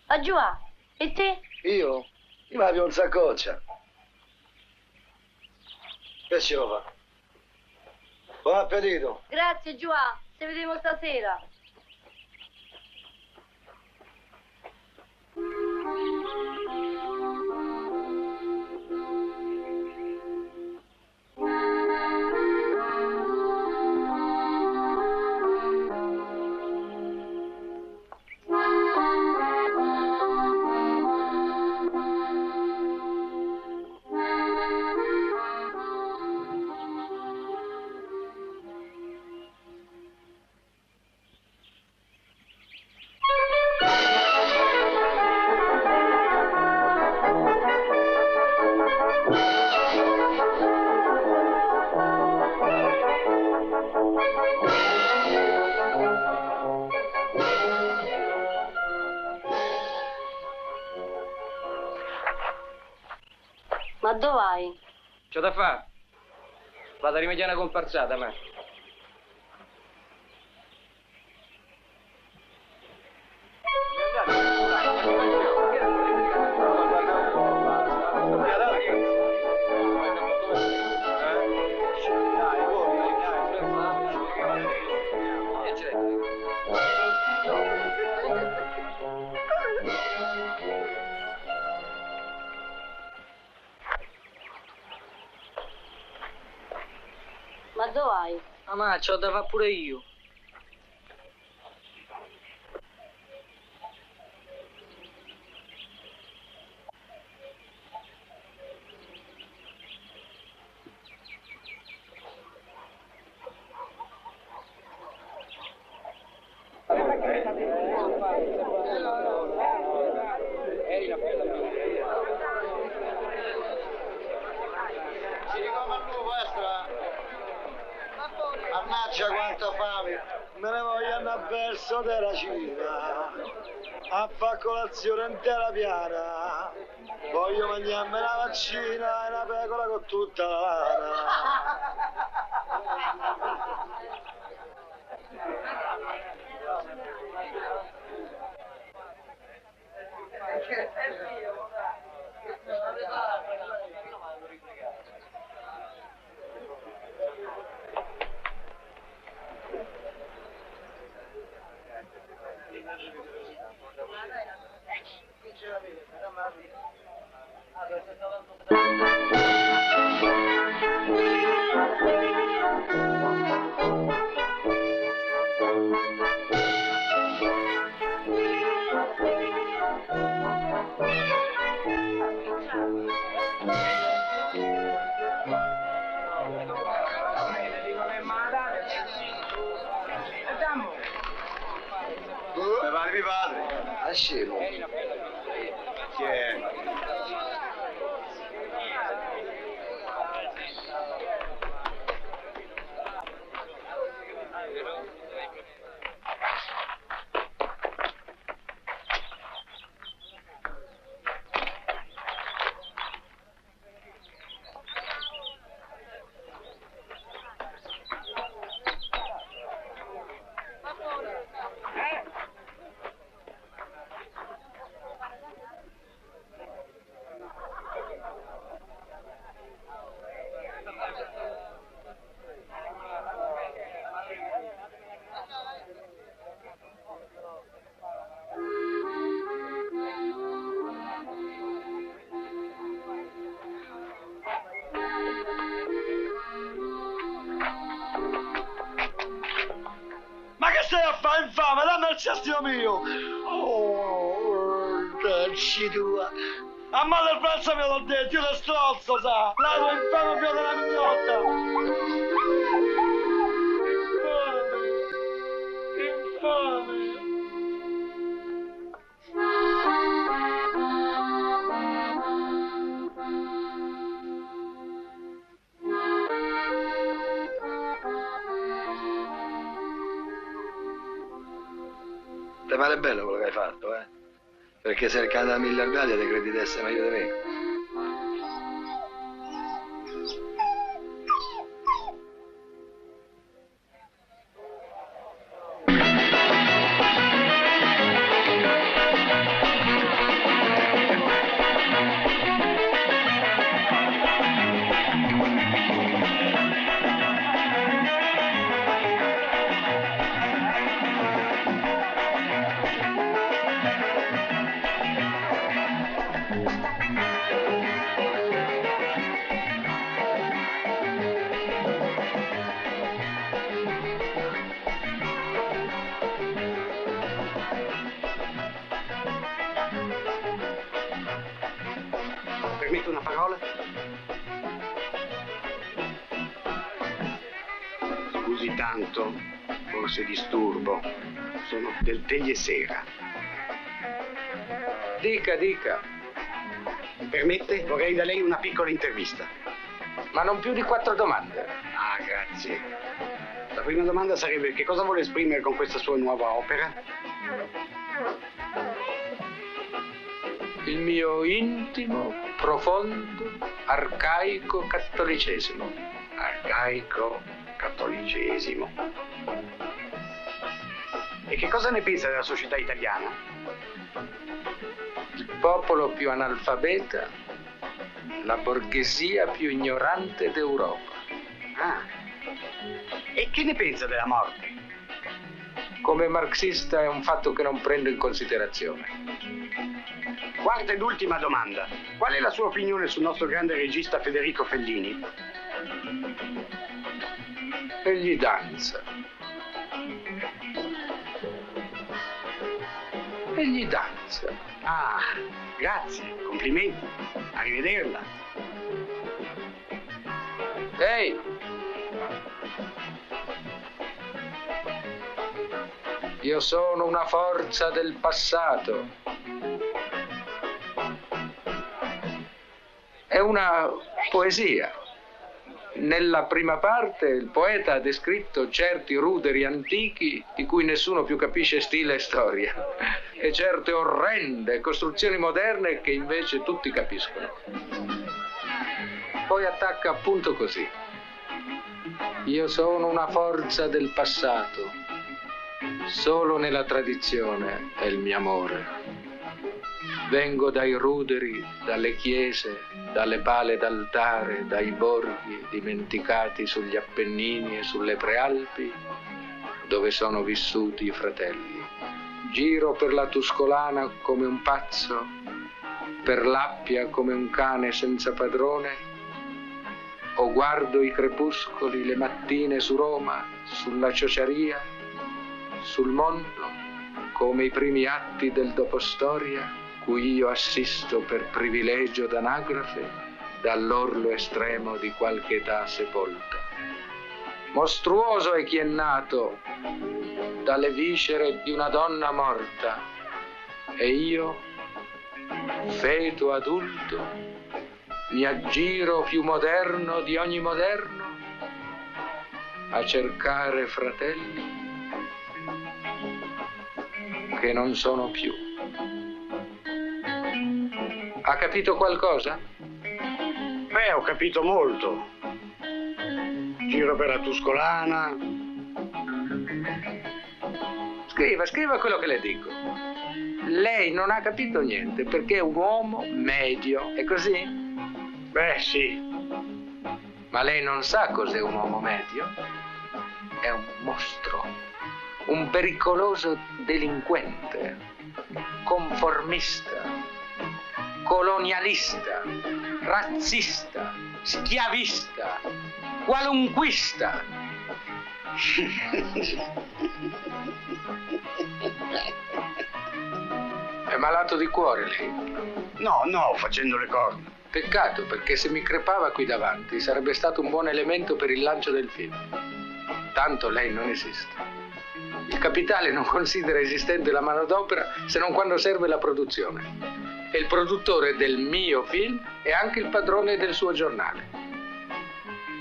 A Giumà, e te? Io mi avevo un saccoccia. Che ce lo fa? Buon appetito. Grazie, Giumà. Ci vediamo stasera. Ma dove vai? C'ho da fare. Vado a rimediare una comparsata, ma. dove vai? Ma c'ho da fare pure io. Mannaggia quanta fame, me ne voglio andare verso della Cina, a far colazione intera piana, voglio mangiarmi la vaccina e una pecora con tutta la lana. Mi padre. Ah, scemo. Chi è? Infame, dammi il cestino mio! Oh, cacci tua! A male il braccio me l'ho detto, io lo strozzo, sa! L'ago infame più della mignotta! Infame! Te pare bello quello che hai fatto, eh? Perché sei il cane della miliardaria ti credi di essere meglio di me. Permette una parola? Scusi tanto, forse disturbo. Sono del Teglie Sera. Dica, dica. Mi permette? Vorrei da lei una piccola intervista. Ma non più di 4 domande. Ah, grazie. La prima domanda sarebbe: che cosa vuole esprimere con questa sua nuova opera? Il mio intimo, profondo, arcaico cattolicesimo. Arcaico cattolicesimo. E che cosa ne pensa della società italiana? Il popolo più analfabeta, la borghesia più ignorante d'Europa. Ah. E che ne pensa della morte? Come marxista è un fatto che non prendo in considerazione. Quarta ed ultima domanda. Qual è la sua opinione sul nostro grande regista Federico Fellini? Egli danza. Egli danza. Ah, grazie, complimenti. Arrivederla. Ehi! Io sono una forza del passato. È una poesia. Nella prima parte il poeta ha descritto certi ruderi antichi di cui nessuno più capisce stile e storia e certe orrende costruzioni moderne che invece tutti capiscono. Poi attacca appunto così. Io sono una forza del passato, solo nella tradizione è il mio amore. Vengo dai ruderi, dalle chiese, dalle pale d'altare, dai borghi dimenticati sugli Appennini e sulle Prealpi, dove sono vissuti i fratelli. Giro per la Tuscolana come un pazzo, per l'Appia come un cane senza padrone, o guardo i crepuscoli le mattine su Roma, sulla ciociaria, sul mondo, come i primi atti del dopostoria, cui io assisto per privilegio d'anagrafe dall'orlo estremo di qualche età sepolta. Mostruoso è chi è nato dalle viscere di una donna morta, e io, feto adulto, mi aggiro più moderno di ogni moderno a cercare fratelli che non sono più. Ha capito qualcosa? Beh, ho capito molto. Giro per la Tuscolana. Scriva quello che le dico. Lei non ha capito niente perché è un uomo medio, è così? Beh, sì. Ma lei non sa cos'è un uomo medio? È un mostro, un pericoloso delinquente, conformista, colonialista, razzista, schiavista, qualunquista. È malato di cuore lei? No, facendo le corna. Peccato, perché se mi crepava qui davanti sarebbe stato un buon elemento per il lancio del film. Tanto lei non esiste. Il capitale non considera esistente la manodopera se non quando serve la produzione. È il produttore del mio film e anche il padrone del suo giornale.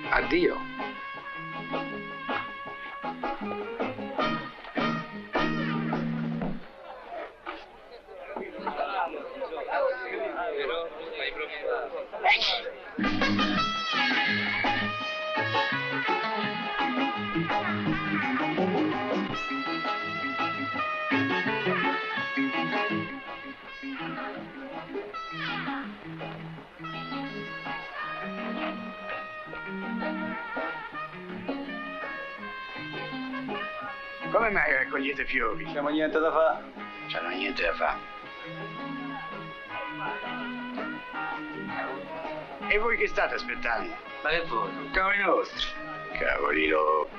Addio. Come mai raccogliete fiori? C'è niente da fare. C'hanno niente da fare. E voi che state aspettando? Ma che vuoi? Cavoli nostri. Cavoli loro.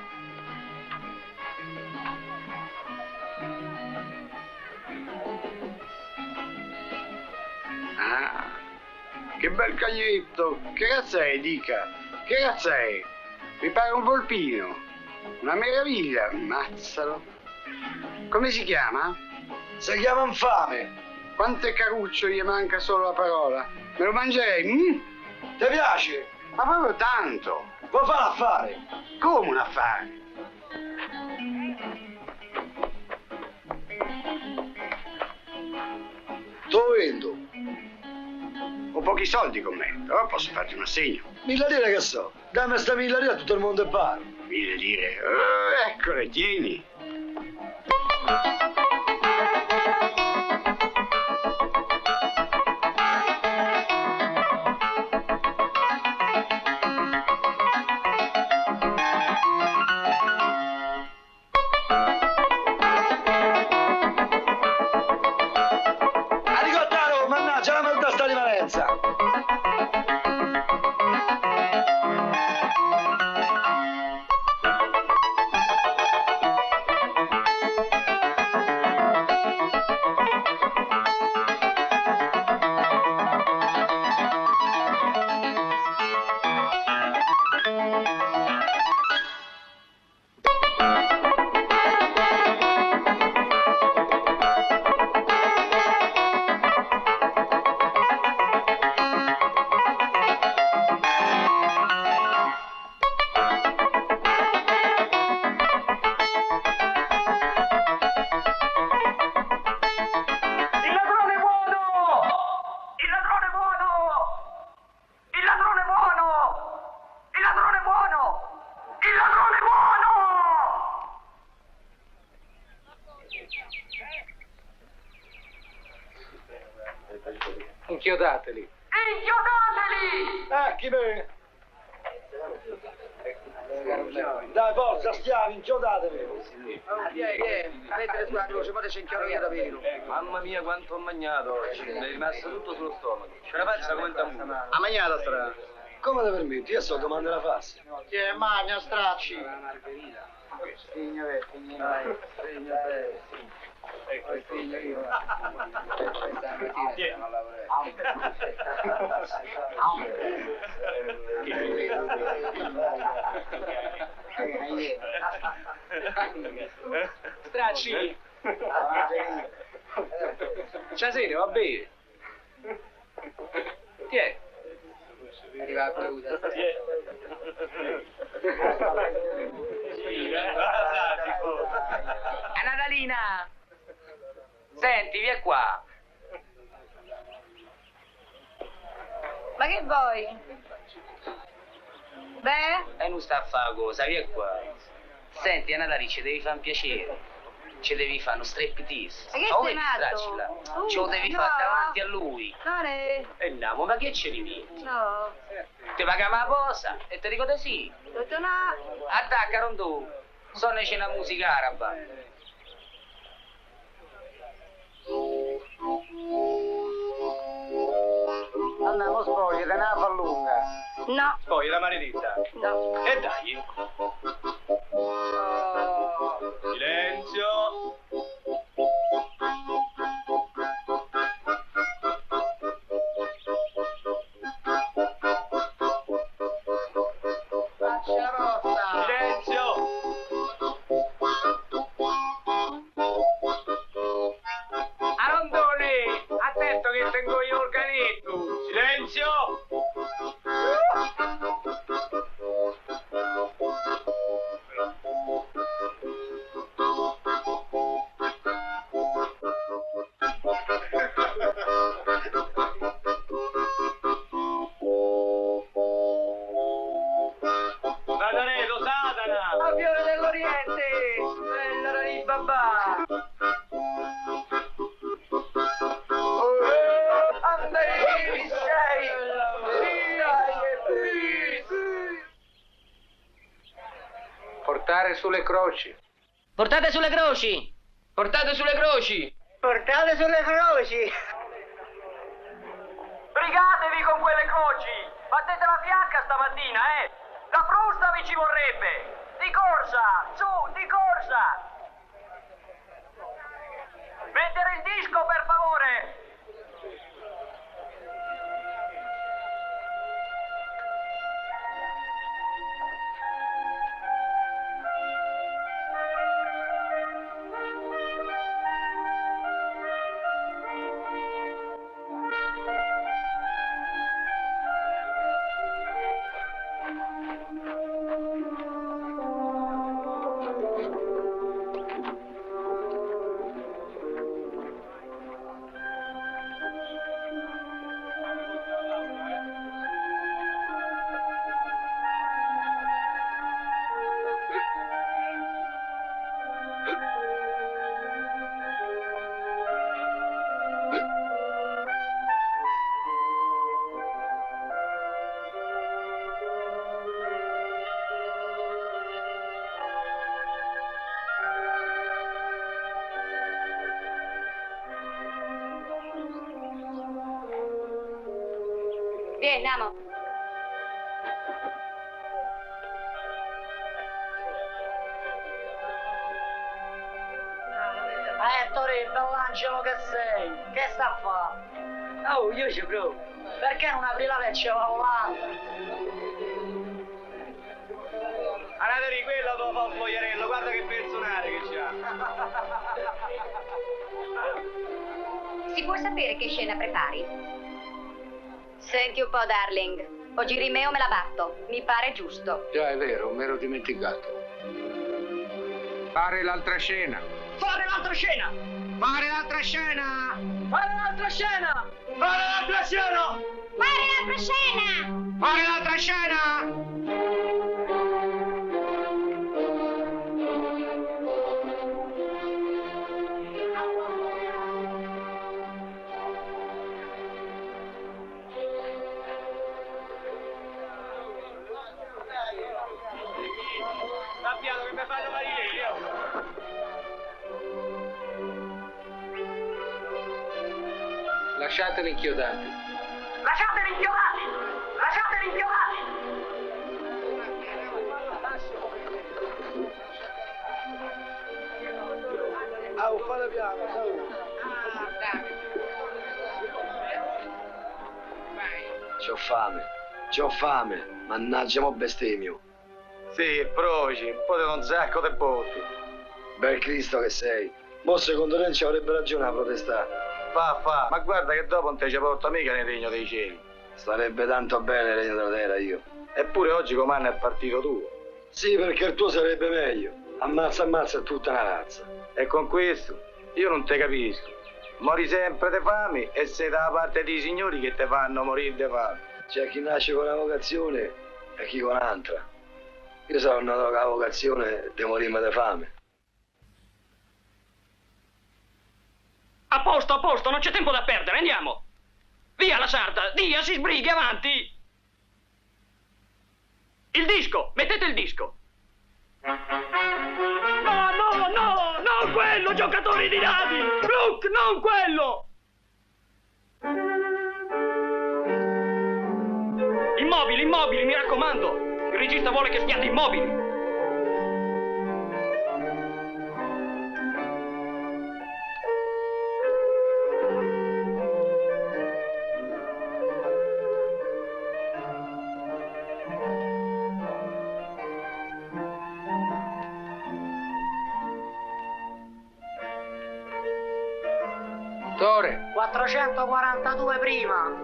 Ah, che bel caglietto. Che razza è, dica? Che razza è? Mi pare un volpino. Una meraviglia, ammazzalo. Come si chiama? Si chiama infame. Quante caruccio gli manca solo la parola. Me lo mangerei, Ti piace? Ma proprio tanto. Vuoi fare l'affare? Come un affare? Te lo vendo. Ho pochi soldi con me, però posso farti un assegno. 1000 lire che so. Dammi sta 1000 lire a tutto il mondo è paro. 1000 lire. Eccole, tieni. Ricotta, mannaggia, la merda sta di Valenza. Inchiodateli. Inchiodateli! Chi me? Dai, forza, schiavi, inchiodatevi. Mettete sulla croce, poi ci inchiodo io davvero. Mamma mia, quanto ho mangiato oggi. Mi è rimasto tutto sullo stomaco. Ce la faccia come da mulo. Ha mangiato strada. Come te permetti? Io so domande la farsi. Chi è magna, stracci. Stracci. C'ha sede, va bene. Chi è? Arriva la bevuta. Natalina! Senti, vieni qua. Ma che vuoi? Beh? E non sta a fare cosa, vieni qua. Senti, a Natale ci devi fare un piacere. Ci devi fare uno striptease. Ma che sei matto? Ce lo devi fare davanti a lui. E andiamo, ma che ce li metti? No. Ti paghiamo la posa e ti dico di sì. Detto no. Attacca, non tu. Sono una musica araba. Andiamo, spogli, te ne fa lunga. No. Poi la maledetta. No. E dai. Silenzio. Silenzio. Arondone, attento che tengo io il canetto. Silenzio. Portare sulle croci. Portate sulle croci! Portate sulle croci! Portate sulle croci! Brigatevi con quelle croci! Battete la fiacca stamattina, eh! La frusta vi ci vorrebbe! Di corsa! Su, di corsa! Mettere il disco, per favore! Vieni, andiamo. Tori, bello angelo che sei! Che sta a fare? Oh, io ci provo. Perché non apri la lecce volante? Andate di quello dopo fa un foglierello, guarda che personale che c'ha. Si può sapere che scena prepari? Senti un po', darling. O giri me o me la batto. Mi pare giusto. Già, è vero, mi ero dimenticato. Fare l'altra scena. Fare l'altra scena! Fare l'altra scena! Fare l'altra scena! Fare l'altra scena! Fare l'altra scena! Fare l'altra scena! lasciateli inchiodati. Lasciateli inchiodati! Lasciateli inchiodati! Fate piano, c'ho fame, mannaggia mo bestemmio. Sì, proci, poi un sacco di botti. Bel Cristo che sei, mo secondo te non ci avrebbe ragione a protestare. Fa, ma guarda che dopo non te ci porta mica nel regno dei cieli. Starebbe tanto bene il regno della terra io. Eppure oggi comanda il partito tuo. Sì, perché il tuo sarebbe meglio. Ammazza è tutta una razza. E con questo io non te capisco. Mori sempre di fame e sei dalla parte dei signori che te fanno morire di fame. C'è chi nasce con una vocazione e chi con un'altra. Io sono nato con la vocazione di morirmi di fame. A posto, non c'è tempo da perdere, andiamo! Via la sarda, via, si sbrighi, avanti! Il disco, mettete il disco! No, non quello, giocatori di dadi! Look, non quello! Immobili, mi raccomando! Il regista vuole che stiate immobili! Attore. 442 prima.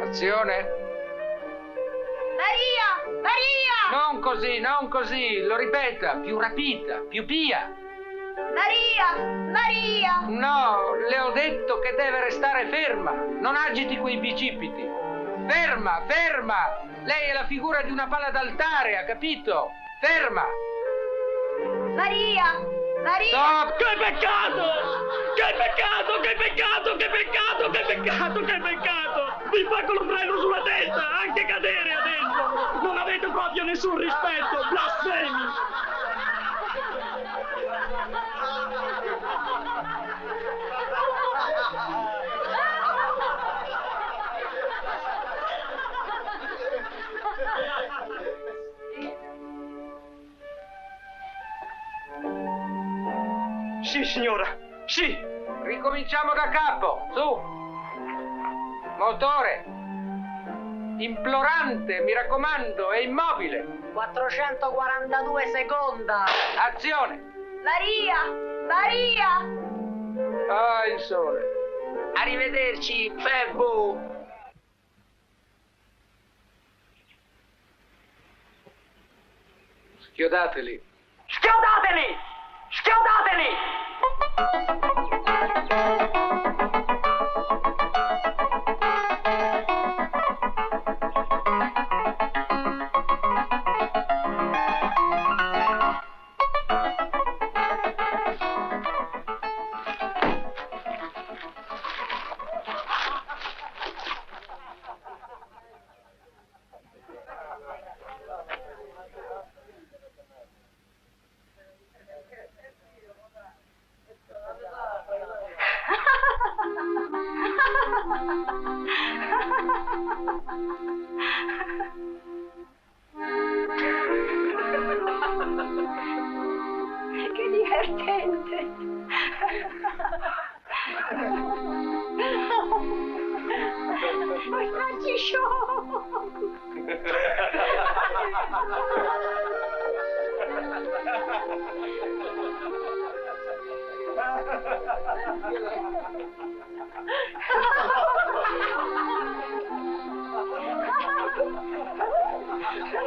Azione. Maria! Non così, lo ripeta, più rapita, più pia. Maria! No, le ho detto che deve restare ferma, non agiti quei bicipiti. Ferma! Lei è la figura di una pala d'altare, ha capito? Ferma! Maria! Stop! Che peccato! Vi fa con lo freno sulla testa, anche cadere adesso! Non avete proprio nessun rispetto, blasfemi! Sì, signora, sì! Ricominciamo da capo, su! Motore! Implorante, mi raccomando, è immobile! 442 seconda! Azione! Maria! Ah, il sole! Arrivederci, Febbu! Schiodateli! Che divertente! Mostrarci show!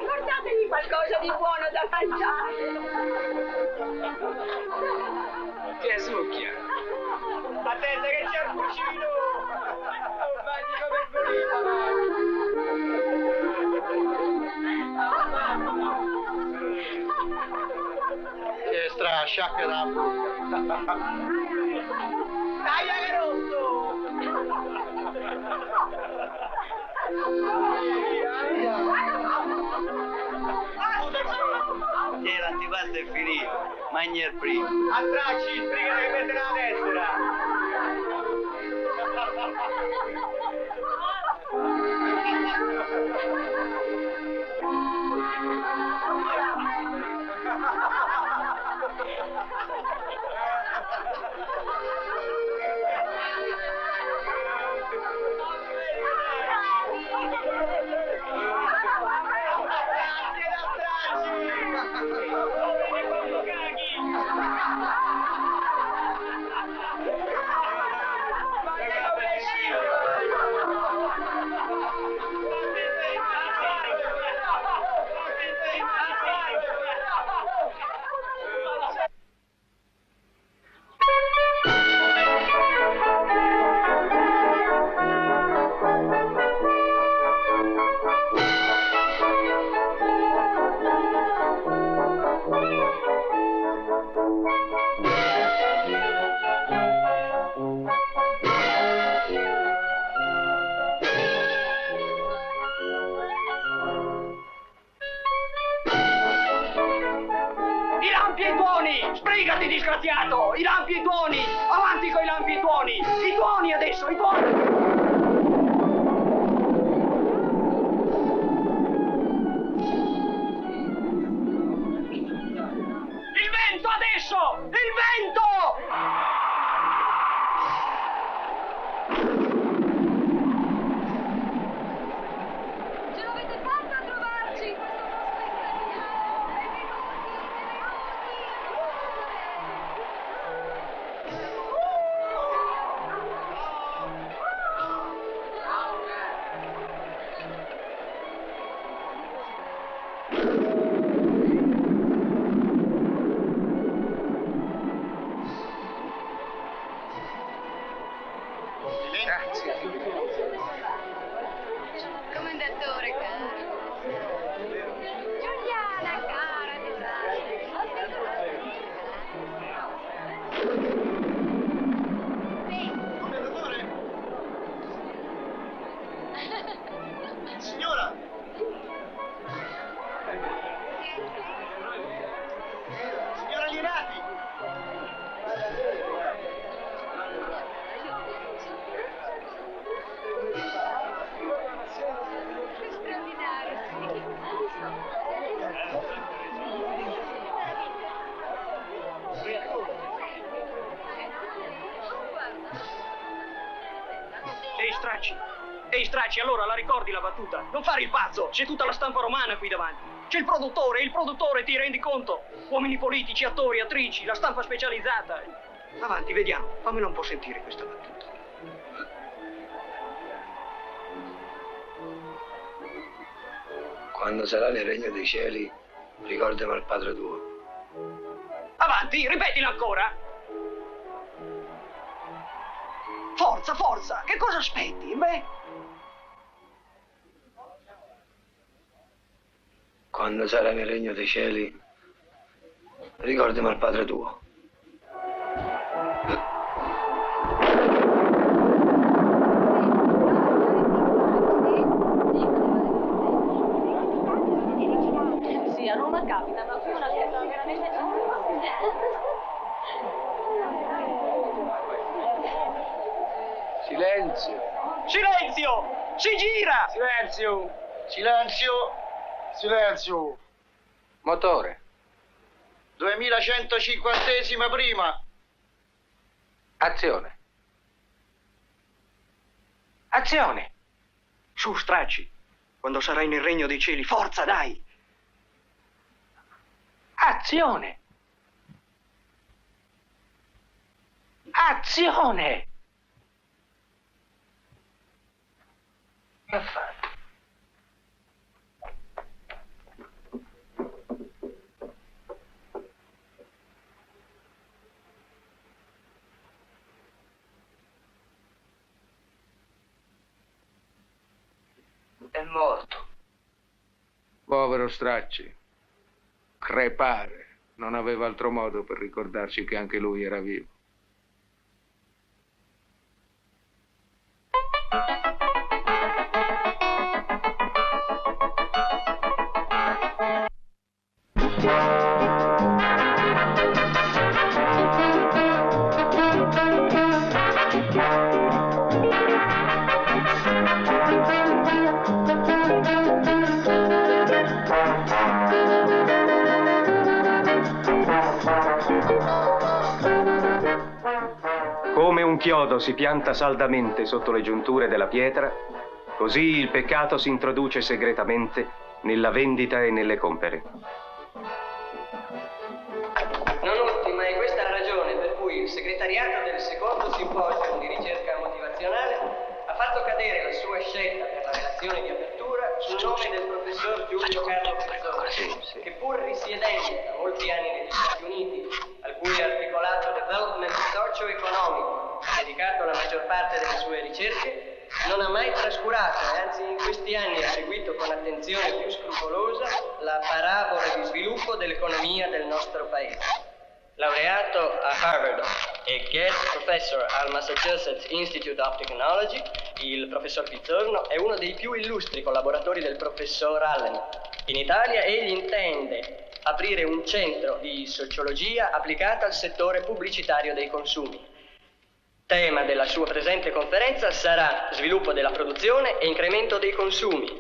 Portatevi qualcosa di buono da mangiare. Che succhia! Attenta che c'è il cucino! Un bagno per volita! Che strasciacca da bocca! Dai, Agarotto! L'antipasto è finito, mangia il primo. Attracci, sbriga che mette la tessera. Sbrigati, disgraziato! I lampi e i tuoni! Avanti con i lampi e i tuoni! I tuoni adesso, i tuoni! Il vento adesso! Il vento! Ce l'avete fatta a trovarci! Commendatore caro. Giuliana cara, Signora! Signora Linati! Ehi stracci, allora la ricordi la battuta? Non fare il pazzo, c'è tutta la stampa romana qui davanti. C'è il produttore, ti rendi conto? Uomini politici, attori, attrici, la stampa specializzata. Avanti, vediamo, fammela un po' sentire questa battuta. Quando sarà nel regno dei cieli, ricordami al padre tuo. Avanti, ripetila ancora. Forza, forza, che cosa aspetti? Beh... Quando sarai nel regno dei cieli, ricordami al padre tuo. Sì, a Roma capita, ma qui una cosa veramente... Silenzio! Silenzio! Si gira! Silenzio! Silenzio! Silenzio! Motore. 2150esima prima. Azione. Azione! Su, stracci. Quando sarai nel regno dei cieli, forza, dai! Azione! Azione! Che ha fatto? È morto. Povero Stracci. Crepare. Non aveva altro modo per ricordarci che anche lui era vivo. un chiodo si pianta saldamente sotto le giunture della pietra, così il peccato si introduce segretamente nella vendita e nelle compere. Non ultima è questa la ragione per cui il segretariato del secondo simposio di ricerca motivazionale ha fatto cadere la sua scelta per la relazione di apertura sul nome del professor Giulio Carlo Pizzoni, che pur risiedendo da molti anni negli Stati Uniti, al cui articolato development socio-economico ha dedicato la maggior parte delle sue ricerche, non ha mai trascurato e anzi in questi anni ha seguito con attenzione più scrupolosa la parabola di sviluppo dell'economia del nostro paese. Laureato a Harvard e guest professor al Massachusetts Institute of Technology, il professor Pizzorno è uno dei più illustri collaboratori del professor Allen. In Italia egli intende aprire un centro di sociologia applicata al settore pubblicitario dei consumi. Tema della sua presente conferenza sarà sviluppo della produzione e incremento dei consumi,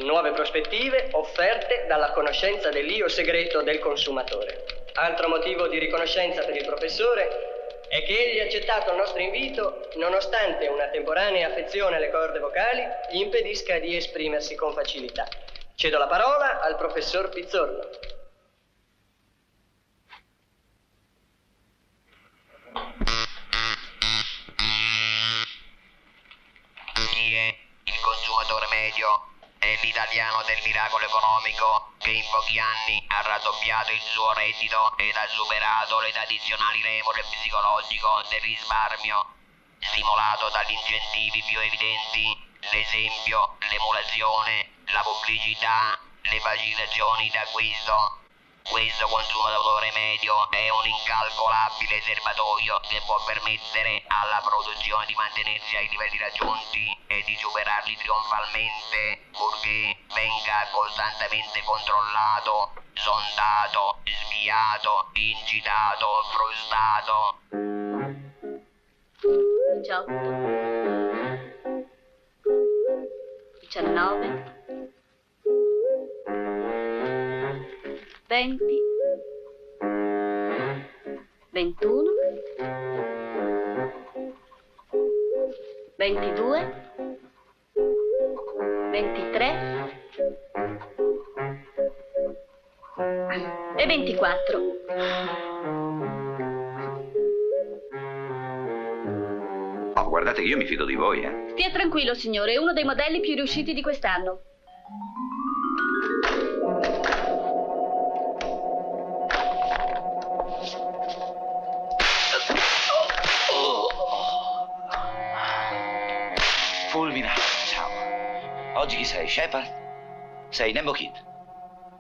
nuove prospettive offerte dalla conoscenza dell'io segreto del consumatore. Altro motivo di riconoscenza per il professore è che egli ha accettato il nostro invito nonostante una temporanea affezione alle corde vocali gli impedisca di esprimersi con facilità. Cedo la parola al professor Pizzorno. Chi è il consumatore medio? È l'italiano del miracolo economico che in pochi anni ha raddoppiato il suo reddito ed ha superato le tradizionali regole psicologico del risparmio, stimolato dagli incentivi più evidenti, l'esempio, l'emulazione, la pubblicità, le facilitazioni d'acquisto. Questo consumatore medio è un incalcolabile serbatoio che può permettere alla produzione di mantenersi ai livelli raggiunti e di superarli trionfalmente, purché venga costantemente controllato, sondato, sviato, incitato, frustato. 18 19 20 21 22 23 e 24. Oh, guardate che io mi fido di voi, Stia tranquillo, signore, è uno dei modelli più riusciti di quest'anno. Fulmina, ciao. Oggi chi sei? Shepard? Sei Nembo Kid.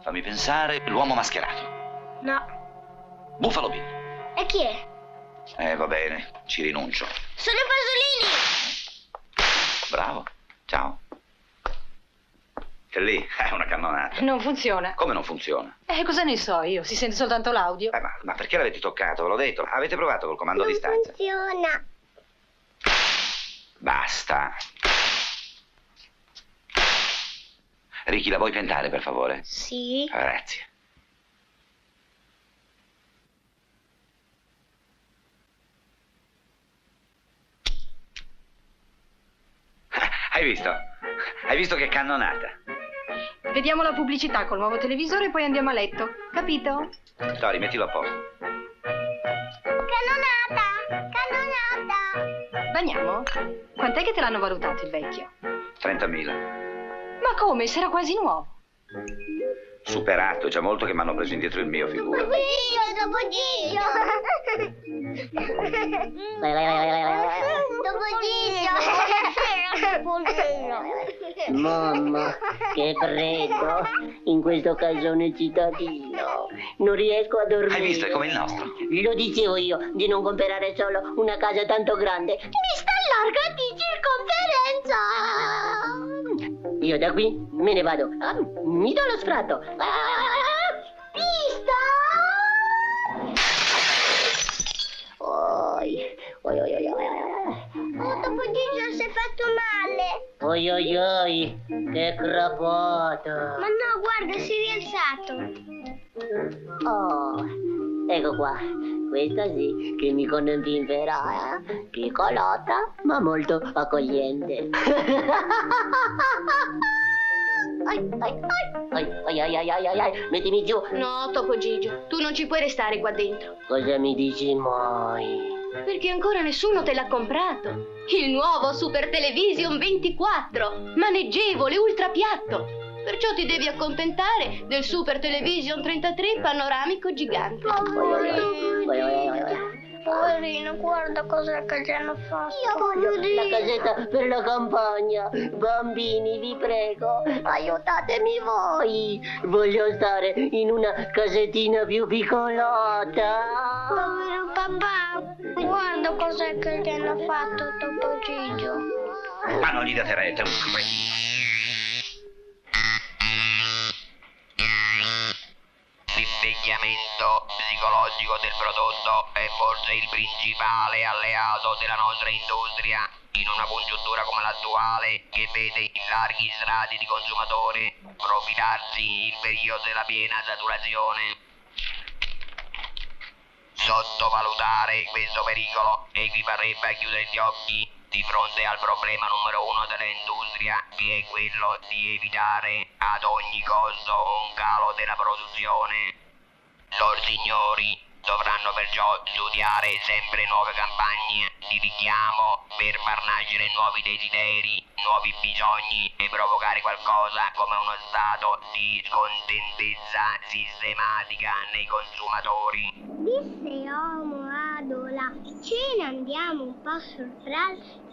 Fammi pensare, l'uomo mascherato. No. Buffalo Bill. E chi è? Va bene, ci rinuncio. Sono Pasolini! Bravo, ciao. C'è lì, è una cannonata. Non funziona. Come non funziona? Cosa ne so io? Si sente soltanto l'audio. Ma perché l'avete toccato? Ve l'ho detto. Avete provato col comando a distanza? Funziona. Basta. Ricky, la vuoi piantare, per favore? Sì. Grazie. Hai visto? Hai visto che cannonata? Vediamo la pubblicità col nuovo televisore e poi andiamo a letto. Capito? Tori, mettilo a posto. Cannonata! Cannonata! Bagniamo? Quant'è che te l'hanno valutato il vecchio? 30.000. Ma come? Sarà quasi nuovo. Superato, è già molto che mi hanno preso indietro il mio, figura. Dopo Mamma, che freddo in questo casone cittadino. Non riesco a dormire. Hai visto? È come il nostro. Lo dicevo io di non comprare solo una casa tanto grande. Mi sta larga di circonferenza. Io da qui me ne vado. Mi do lo sfratto. Pista! Topo.G si è fatto male. Oi oi oi, che crapata. Ma no, guarda, si è rialzato. Oh, Ecco qua. Questa sì, che mi contemperà, piccolota, ma molto accogliente. Ai, mettimi giù. No, Topo Gigio, tu non ci puoi restare qua dentro. Cosa mi dici mai? Perché ancora nessuno te l'ha comprato. Il nuovo Super Television 24, maneggevole, ultra piatto. Perciò ti devi accontentare del Super Television 33 panoramico gigante. Poverino, guarda cos'è che ci hanno fatto. Io voglio la casetta per la campagna. Bambini, vi prego, aiutatemi voi. Voglio stare in una casettina più piccolota. Povero papà, guarda cos'è che ti hanno fatto, Topo Gigio. Ma non gli date retta, un cretino. L'invecchiamento psicologico del prodotto è forse il principale alleato della nostra industria in una congiuntura come l'attuale che vede in larghi strati di consumatori profilarsi il periodo della piena saturazione. Sottovalutare questo pericolo equivarrebbe a chiudere gli occhi di fronte al problema numero uno dell'industria, che è quello di evitare ad ogni costo un calo della produzione. Lor signori dovranno perciò studiare sempre nuove campagne di richiamo per far nascere nuovi desideri, nuovi bisogni e provocare qualcosa come uno stato di scontentezza sistematica nei consumatori. Disse Omo Adola, ce ne andiamo un po' sul fralso.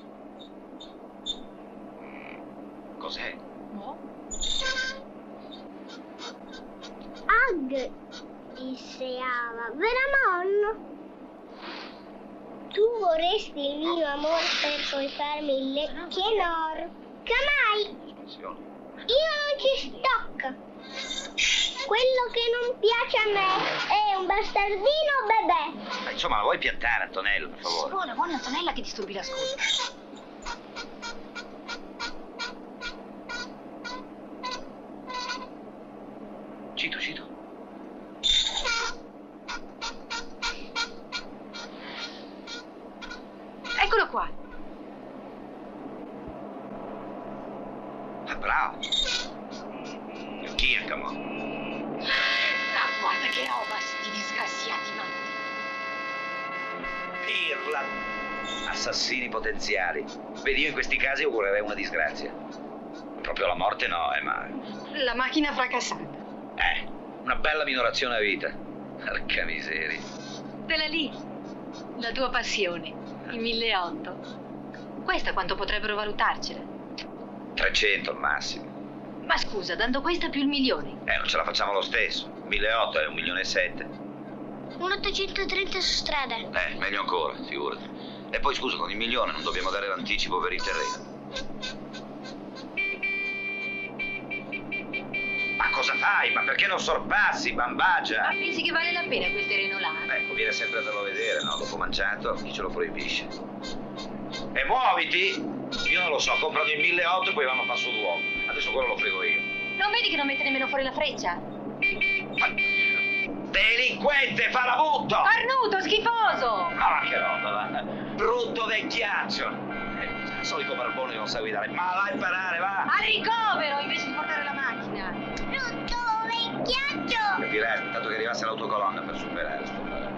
Cos'è? No. Ag, disse Ava, veramon. Tu vorresti il mio amore per poi farmi il lecchienor. Camai, io non ci stocco. Quello che non piace a me è un bastardino bebè. Ma insomma, la vuoi piantare, Antonello, per favore? Buona, Antonella, che disturbi l'ascolto. Cito. Eccolo qua. Ah, bravo. Chi è, come? Guarda che roba, sti disgraziati matti. Pirla. Assassini potenziali. Vedi, io in questi casi augurerei una disgrazia. Proprio la morte no, ma... La macchina fracassata. Una bella minorazione a vita. Porca miseria. Quella lì, la tua passione, i 1.800. Questa quanto potrebbero valutarcela? 300 al massimo. Ma scusa, dando questa più il 1.000.000. Non ce la facciamo lo stesso. 1.800 è 1.700.000. Un 830 su strada. Meglio ancora, figurati. E poi scusa, con il 1.000.000 non dobbiamo dare l'anticipo per il terreno. Ma cosa fai? Ma perché non sorpassi, bambagia? Ma pensi che vale la pena quel terreno là? Conviene sempre andarlo a vedere, no? Dopo mangiato, chi ce lo proibisce? E muoviti! Io non lo so, comprano il 1.800 e poi vanno a passo d'uomo. Adesso quello lo frego io. Non vedi che non mette nemmeno fuori la freccia? Delinquente, fa la butto! Cornuto, schifoso! Ma che roba, va! Brutto vecchiaccio! Il solito barbone che non sa guidare. Ma va a imparare, va! Al ricovero invece di portare la macchina! Brutto vecchiaccio! Capirai, aspettato che arrivasse l'autocolonna per superare sto problema.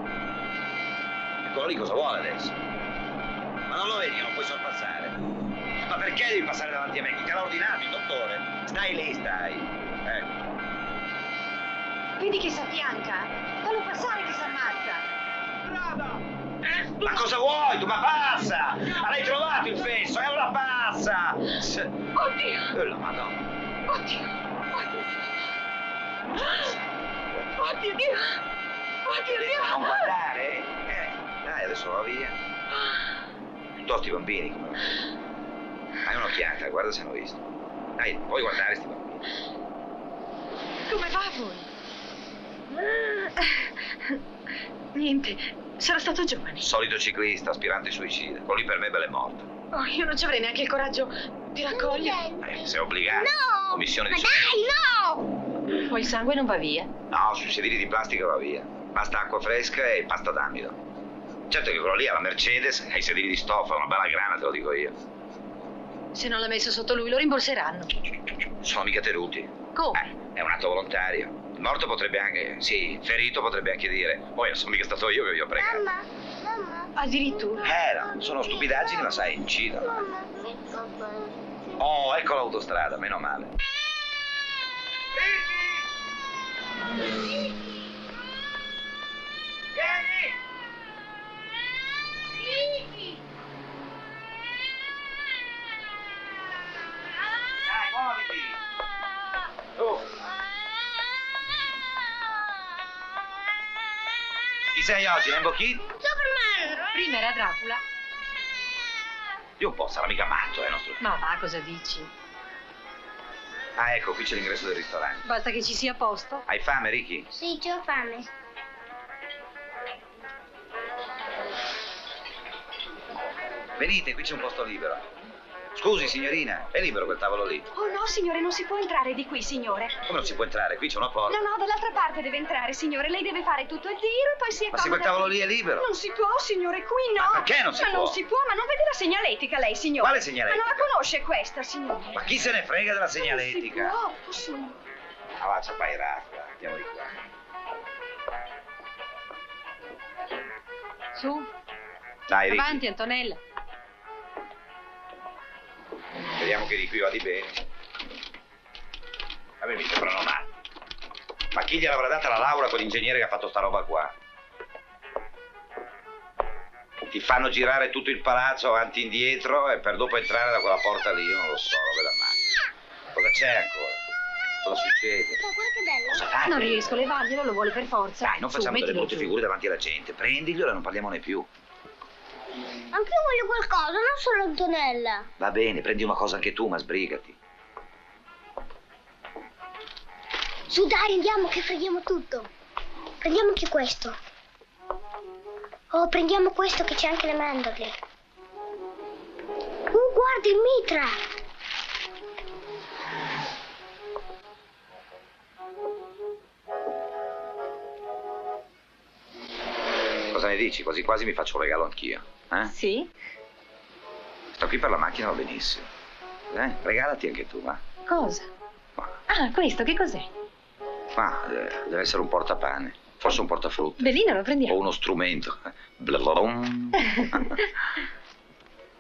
E quello lì cosa vuole adesso? Ma non lo vedi che non puoi sorpassare? Ma perché devi passare davanti a me? Chi te l'ha ordinato, il dottore? Stai lì, stai. Vedi che s'affianca? Fallo passare che s'ammazza! Brava! Ma cosa vuoi tu? Ma passa! Ma l'hai trovato il fesso? E allora passa! Oddio! La madonna! Oddio! Oddio Dio! Oddio Dio! Non guardare! Dai, adesso va via. Piuttosto i bambini, come va? Hai un'occhiata, guarda se hanno visto. Dai, puoi guardare sti bambini. Come va a voi? Niente, sarà stato giovane. Solito ciclista, aspirante suicida. Quello lì per me bel è morto. Oh, io non ci avrei neanche il coraggio di raccogliere. Sei obbligato. No! Commissione di Ma dai, no! Poi il sangue non va via. No, sui sedili di plastica va via. Basta acqua fresca e pasta d'amido. Certo che quello lì ha la Mercedes, ha i sedili di stoffa, una bella grana, te lo dico io. Se non l'ha messo sotto lui, lo rimborseranno. Sono mica tenuti. Come? È un atto volontario. Il morto potrebbe anche, sì, il ferito potrebbe anche dire, poi non sono mica stato io che vi ho pregato. Mamma. Addirittura? No, sono stupidaggini, ma sai, incidono. Oh, ecco l'autostrada, meno male. Dai, muoviti! Oh. Chi sei oggi, Lembo Kid? Superman! Prima era Dracula. Io un po', sarà mica matto, nostro. Ma va, cosa dici? Ah, ecco, qui c'è l'ingresso del ristorante. Basta che ci sia posto. Hai fame, Ricky? Sì, c'ho fame. Venite, qui c'è un posto libero. Scusi, signorina, è libero quel tavolo lì? Oh no, signore, non si può entrare di qui, signore. Come non si può entrare? Qui c'è una porta. No, dall'altra parte deve entrare, signore. Lei deve fare tutto il giro e poi si accomoda. Ma se quel tavolo lì è libero? Non si può, signore, qui no. Ma perché non si può? Ma non si può, ma non vede la segnaletica lei, signore. Quale segnaletica? Ma non la conosce questa, signore. Ma chi se ne frega della segnaletica? Non si può, signore. Ah, va, c'è pairata. Andiamo di qua. Su. Dai, Ricky. Avanti, Antonella. Vediamo che di qui vadi bene. A me mi sembrano male. Ma chi gliel'avrà data la laurea quell'ingegnere che ha fatto sta roba qua? Ti fanno girare tutto il palazzo avanti e indietro e per dopo entrare da quella porta lì, io non lo so, roba da male. Cosa c'è ancora? Cosa succede? Guarda che bello. Cosa fate? Non riesco, levarglielo, lo vuole per forza. Dai, non Su, facciamo delle mettilo brutte giù. figure davanti alla gente. Prendiglielo e non parliamone più. Anche io voglio qualcosa, non solo Antonella. Va bene, prendi una cosa anche tu, ma sbrigati. Su dai, andiamo che freghiamo tutto. Prendiamo anche questo. Oh, prendiamo questo che c'è anche le mandorle. Guarda il mitra. Cosa ne dici? Quasi quasi mi faccio un regalo anch'io. Sì? Sto qui per la macchina, va benissimo. Regalati anche tu, va? Cosa? Ah, questo, che cos'è? Ma deve essere un portapane. Forse un portafrutta. Bellino, lo prendiamo. O uno strumento. Blablabom.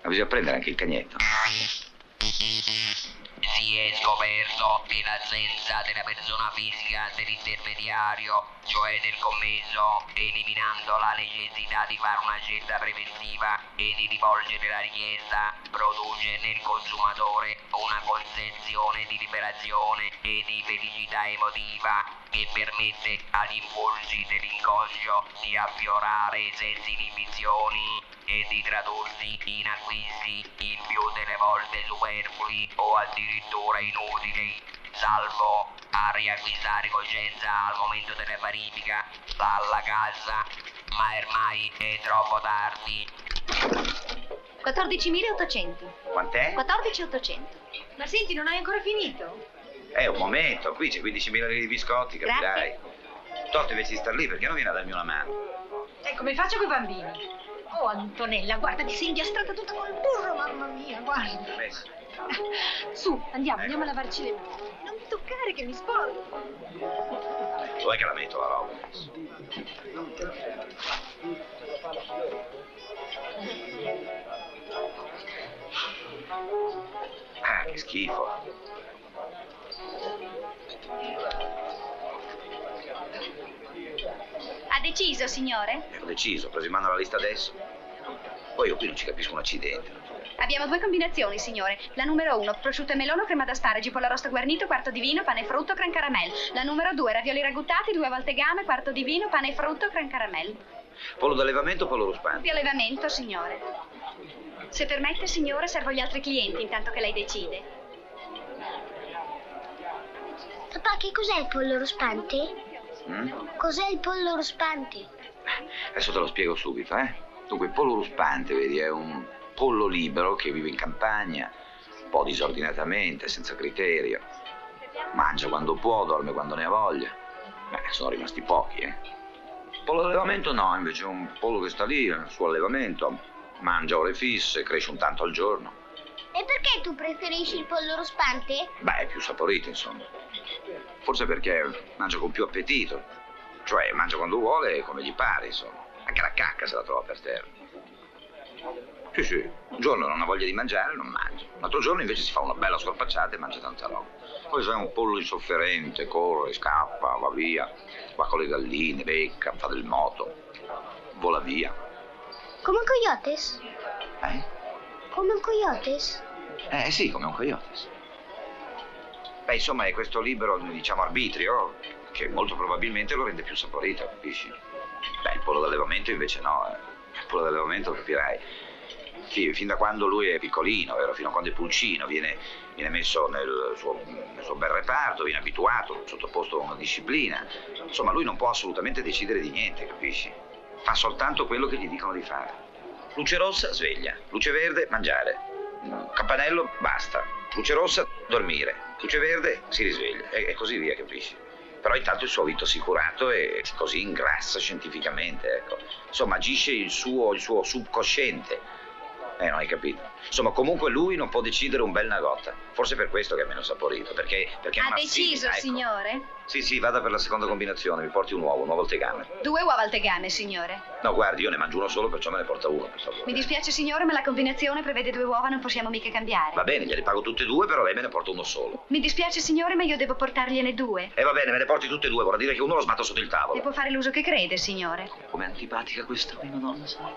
Ma bisogna prendere anche il cagnetto. Si è scoperto che l'assenza della persona fisica dell'intermediario, cioè del commesso, eliminando la necessità di fare una scelta preventiva e di rivolgere la richiesta, produce nel consumatore una concezione di liberazione e di felicità emotiva che permette agli impulsi dell'inconscio di affiorare senza inibizioni e di tradursi in acquisti il più delle volte superflui o addirittura inutili, salvo a riacquistare coscienza al momento della verifica dalla cassa, ma ormai è troppo tardi. 14.800. Quant'è? 14.800. Ma senti, non hai ancora finito? Un momento, qui c'è 15.000 lire di biscotti, capirai. Tosto invece di star lì, perché non viene a darmi una mano? E come faccio coi bambini? Oh, Antonella, guarda, ti sei indiastrata tutta col burro, mamma mia, guarda. Su, andiamo a lavarci le mani. Non mi toccare che mi sporco. Dov'è che la metto la roba? Ah, che schifo. Ha deciso, signore? Ho deciso, ho preso in mano la lista adesso. Poi io qui non ci capisco un accidente. Abbiamo 2 combinazioni, signore. La numero 1, prosciutto e melone, crema d'asparagi, pollo arrosto guarnito, quarto di vino, pane e frutto, creme caramel. La numero 2, ravioli ragguttati, 2 volte game, quarto di vino, pane e frutto, creme caramel. Pollo d'allevamento o pollo ruspante? Di allevamento, signore. Se permette, signore, servo gli altri clienti intanto che lei decide. Papà, che cos'è il pollo ruspante? Cos'è il pollo ruspante? Adesso te lo spiego subito, Dunque, il pollo ruspante, vedi, è un pollo libero che vive in campagna, un po' disordinatamente, senza criterio. Mangia quando può, dorme quando ne ha voglia. Sono rimasti pochi, Pollo d'allevamento no, invece è un pollo che sta lì nel suo allevamento, mangia ore fisse, cresce un tanto al giorno. E perché tu preferisci il pollo rospante? Beh, è più saporito, insomma. Forse perché mangia con più appetito, cioè mangia quando vuole e come gli pare, insomma. Anche la cacca se la trova per terra. Sì, un giorno non ha voglia di mangiare, non mangia. Un altro giorno invece si fa una bella scorpacciata e mangia tanta roba. Poi sai, un pollo insofferente, corre, scappa, va via, va con le galline, becca, fa del moto, vola via. Come un coyotes? Come un coyotes? Sì, come un coyotes. Beh, insomma, è questo libero, diciamo, arbitrio che molto probabilmente lo rende più saporito, capisci? Beh, il pollo d'allevamento invece no. Il pollo d'allevamento, capirai, fin da quando lui è piccolino, vero? Fino a quando è pulcino, viene messo nel suo bel reparto, viene abituato, sottoposto a una disciplina. Insomma, lui non può assolutamente decidere di niente, capisci? Fa soltanto quello che gli dicono di fare. Luce rossa, sveglia. Luce verde, mangiare. Campanello, basta. Luce rossa, dormire. Luce verde, si risveglia. E così via, capisci? Però intanto il suo avito assicurato e così ingrassa scientificamente, ecco. Insomma, agisce il suo subconsciente. Non hai capito? Insomma, comunque lui non può decidere un bel nagotta. Forse per questo che è meno saporito, perché Ha deciso, ecco. Signore? Sì, vada per la seconda combinazione, mi porti un nuovo al tegame. 2 uova al tegame, signore. No, guardi, io ne mangio uno solo, perciò me ne porta uno, per favore. Mi dispiace, signore, ma la combinazione prevede 2 uova, non possiamo mica cambiare. Va bene, gliele pago tutte e 2, però lei me ne porta uno solo. Mi dispiace, signore, ma io devo portargliene 2. E va bene, me ne porti tutte e 2, vorrà dire che uno lo sbatto sotto il tavolo. E può fare l'uso che crede, signore. Com'è antipatica questa qui, madonna, sai?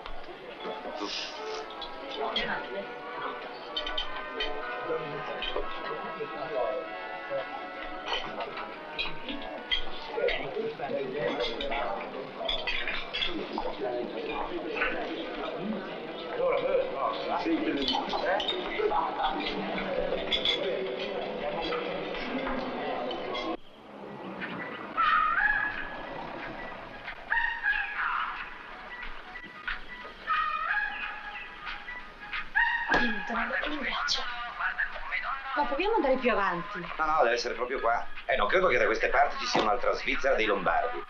Ma proviamo ad andare più avanti. No, deve essere proprio qua. Non credo che da queste parti ci sia un'altra Svizzera dei Lombardi.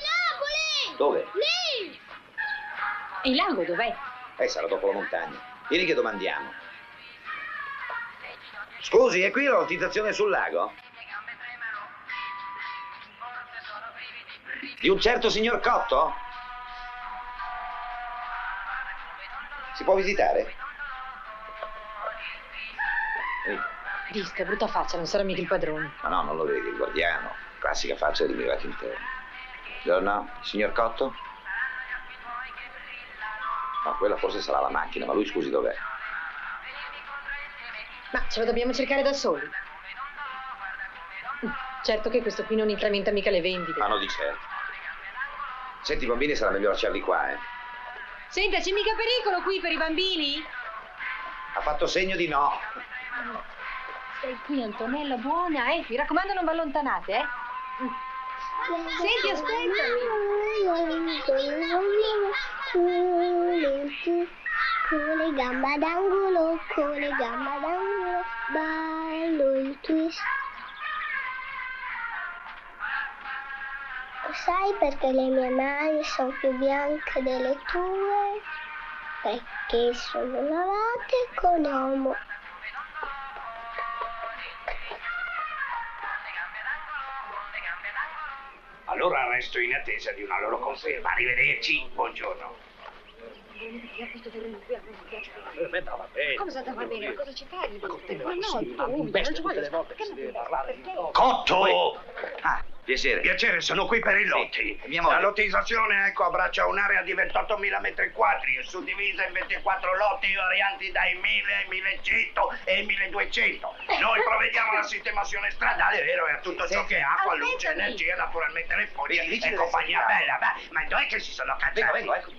Napoli! Dove? Lì! E il lago dov'è? Sarà dopo la montagna. Vieni che domandiamo. Scusi, è qui la lottizzazione sul lago? Di un certo signor Cotto? Si può visitare? Disca, brutta faccia, non sarà mica il padrone. Ma no, non lo vedi, il guardiano. Classica faccia di immigrati interni. Buongiorno, signor Cotto? No, quella forse sarà la macchina, ma lui scusi dov'è? Ma ce lo dobbiamo cercare da soli. Certo che questo qui non incrementa mica le vendite. Ma no, di certo. Senti, bambini, sarà meglio lasciarli qua, eh? Senta, c'è mica pericolo qui per i bambini? Ha fatto segno di no. Stai qui, Antonella, buona, eh? Mi raccomando, non vi allontanate, eh? Senti, aspettami. Con le gambe d'angolo, ballo il twist. Sai perché le mie mani sono più bianche delle tue? Perché sono lavate con omo. Allora resto in attesa di una loro conferma. Arrivederci, buongiorno. Va bene. Cosa va bene? Cosa ci fai? Ma no, un pezzo tutte le volte che si deve parlare. Cotto! Piacere. Piacere, sono qui per i lotti. Mia moglie. La lottizzazione, ecco, abbraccia un'area di 28.000 metri quadri e suddivisa in 24 lotti varianti dai 1.000 ai 1.100 e ai 1.200. Noi provvediamo alla sistemazione stradale, vero, e a tutto ciò che è acqua, luce, energia, naturalmente telefonica e compagnia bella. Ma dov'è che si sono cazzati? Vengo, ecco.